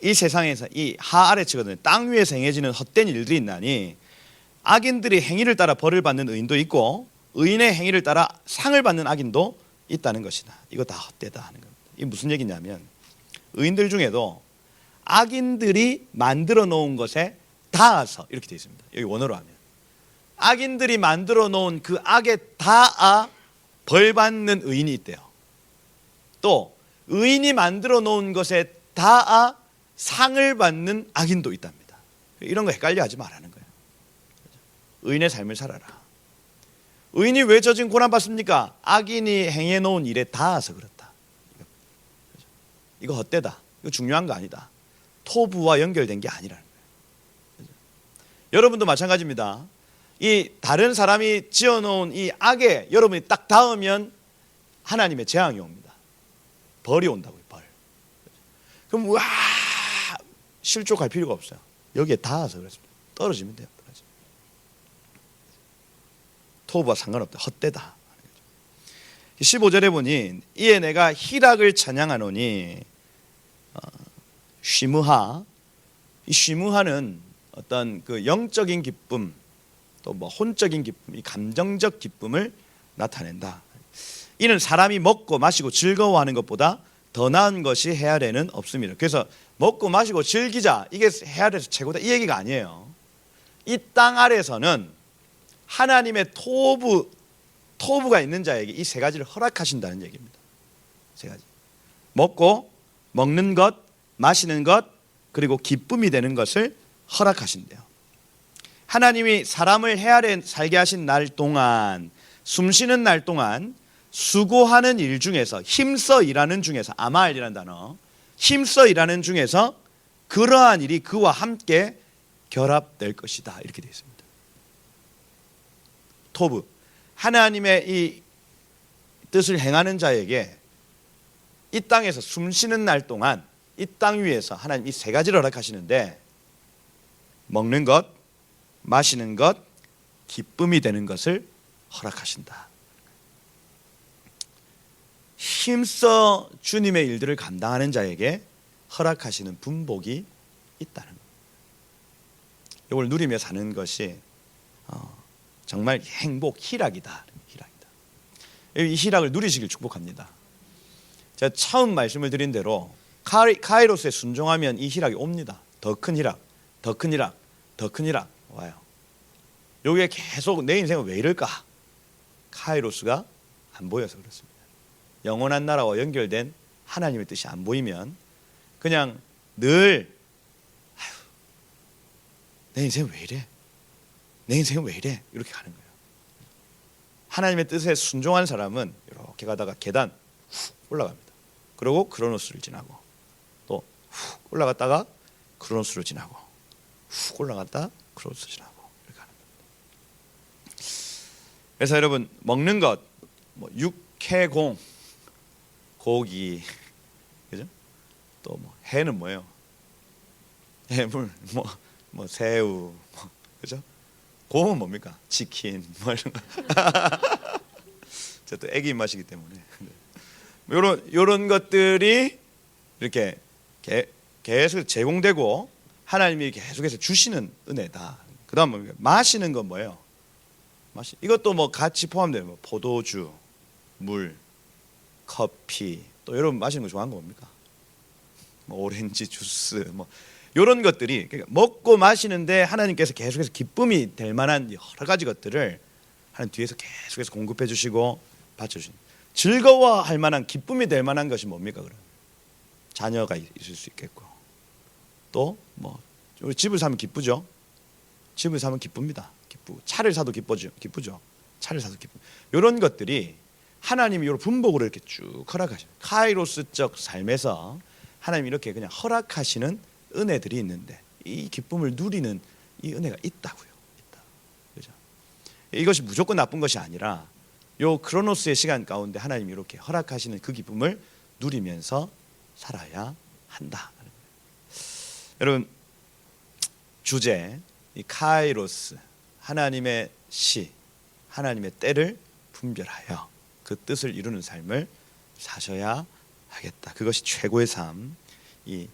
Speaker 1: 이 세상에서 이 하아레츠거든요. 땅 위에서 행해지는 헛된 일들이 있나니, 악인들이 행위를 따라 벌을 받는 의인도 있고 의인의 행위를 따라 상을 받는 악인도 있다는 것이다. 이거 다 헛되다 하는 겁니다. 이게 무슨 얘기냐면, 의인들 중에도 악인들이 만들어 놓은 것에 닿아서, 이렇게 되어 있습니다. 여기 원어로 하면 악인들이 만들어 놓은 그 악에 닿아 벌 받는 의인이 있대요. 또 의인이 만들어 놓은 것에 닿아 상을 받는 악인도 있답니다. 이런 거 헷갈려 하지 말라는 거예요. 의인의 삶을 살아라. 의인이 왜 저 지금 고난받습니까? 악인이 행해 놓은 일에 닿아서 그렇다. 이거 헛되다. 이거 중요한 거 아니다. 토부와 연결된 게 아니라는 거예요. 여러분도 마찬가지입니다. 이 다른 사람이 지어놓은 이 악에 여러분이 딱 닿으면 하나님의 재앙이 옵니다. 벌이 온다고요. 벌. 그럼 와, 실족할 필요가 없어요. 여기에 닿아서 그렇습니다. 떨어지면 돼요. 토부와 상관없다. 헛되다. 15절에 보니, 이에 내가 희락을 찬양하노니, 쉬무하. 이 쉬무하는 어떤 그 영적인 기쁨, 또 뭐 혼적인 기쁨, 이 감정적 기쁨을 나타낸다. 이는 사람이 먹고 마시고 즐거워하는 것보다 더 나은 것이 해 아래는 없습니다. 그래서 먹고 마시고 즐기자, 이게 해 아래에서 최고다, 이 얘기가 아니에요. 이 땅 아래에서는 하나님의 토부가 있는 자에게 이 세 가지를 허락하신다는 얘기입니다. 세 가지. 먹는 것, 마시는 것, 그리고 기쁨이 되는 것을 허락하신대요. 하나님이 사람을 해 아래 살게 하신 날 동안, 숨 쉬는 날 동안 수고하는 일 중에서, 힘써 일하는 중에서, 아말이라는 단어, 힘써 일하는 중에서 그러한 일이 그와 함께 결합될 것이다, 이렇게 되어 있습니다. 토부, 하나님의 이 뜻을 행하는 자에게 이 땅에서 숨 쉬는 날 동안 이 땅 위에서 하나님 이 세 가지를 허락하시는데, 먹는 것, 마시는 것, 기쁨이 되는 것을 허락하신다. 힘써 주님의 일들을 감당하는 자에게 허락하시는 분복이 있다는 것. 이걸 누리며 사는 것이 정말 행복, 희락이다. 이 희락을 누리시길 축복합니다. 제가 처음 말씀을 드린 대로 카이로스에 순종하면 이 희락이 옵니다. 더 큰 희락, 더 큰 희락, 더 큰 희락 와요. 여기에 계속 내 인생은 왜 이럴까? 카이로스가 안 보여서 그렇습니다. 영원한 나라와 연결된 하나님의 뜻이 안 보이면 그냥 늘 내 인생은 왜 이래? 내 인생은 왜 이래? 이렇게 가는 거예요. 하나님의 뜻에 순종한 사람은 이렇게 가다가 계단 훅 올라갑니다. 그리고 크로노스를 지나고 또 훅 올라갔다가 크로노스를 지나고 훅 올라갔다 크로노스를 지나고 이렇게 하는 겁니다. 그래서 여러분, 먹는 것, 뭐 육해공, 고기, 그죠? 또 뭐 해는 뭐예요? 해물, 뭐 새우, 그죠? 곰은 뭡니까? 치킨, 뭐 이런 거. 제가 또 애기 입맛이기 때문에 이런 것들이 이렇게 계속 제공되고 하나님이 계속해서 주시는 은혜다. 그다음 뭡니까? 마시는 건 뭐예요? 이것도 뭐 같이 포함되는 뭐 포도주, 물, 커피, 또 여러분 마시는 거 좋아하는 거 뭡니까? 뭐 오렌지 주스, 뭐 이런 것들이, 그러니까 먹고 마시는데 하나님께서 계속해서 기쁨이 될 만한 여러 가지 것들을 하나님 뒤에서 계속해서 공급해 주시고 받쳐주시는, 즐거워할 만한, 기쁨이 될 만한 것이 뭡니까? 그럼 자녀가 있을 수 있겠고, 또 뭐 우리 집을 사면 기쁘죠. 집을 사면 기쁩니다. 기쁘고, 차를 사도 기쁘죠. 차를 사도 기쁘. 이런 것들이 하나님이 이런 분복으로 이렇게 쭉 허락하시는, 카이로스적 삶에서 하나님이 이렇게 그냥 허락하시는 은혜들이 있는데, 이 기쁨을 누리는 이 은혜가 있다고요. 있다. 그죠? 이것이 무조건 나쁜 것이 아니라 요 크로노스의 시간 가운데 하나님이 이렇게 허락하시는 그 기쁨을 누리면서 살아야 한다. 여러분, 주제 이 카이로스, 하나님의 시, 하나님의 때를 분별하여 그 뜻을 이루는 삶을 사셔야 하겠다. 그것이 최고의 삶, 이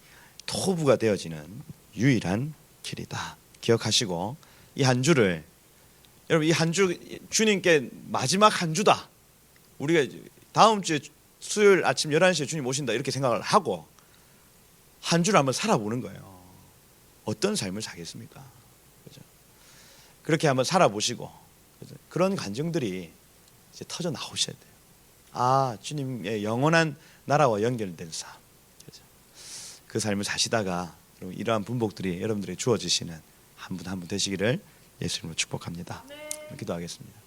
Speaker 1: 토부가 되어지는 유일한 길이다. 기억하시고, 이 한 주를, 여러분, 이 한 주 주님께 마지막 한 주다. 우리가 다음 주에 수요일 아침 11시에 주님 오신다 이렇게 생각을 하고 한 주를 한번 살아보는 거예요. 어떤 삶을 사겠습니까? 그죠? 그렇게 한번 살아보시고, 그죠? 그런 감정들이 이제 터져 나오셔야 돼요. 아, 주님의 영원한 나라와 연결된 삶, 그죠? 그 삶을 사시다가 이러한 분복들이 여러분들에게 주어지시는 한 분 한 분 되시기를 예수님으로 축복합니다. 기도하겠습니다.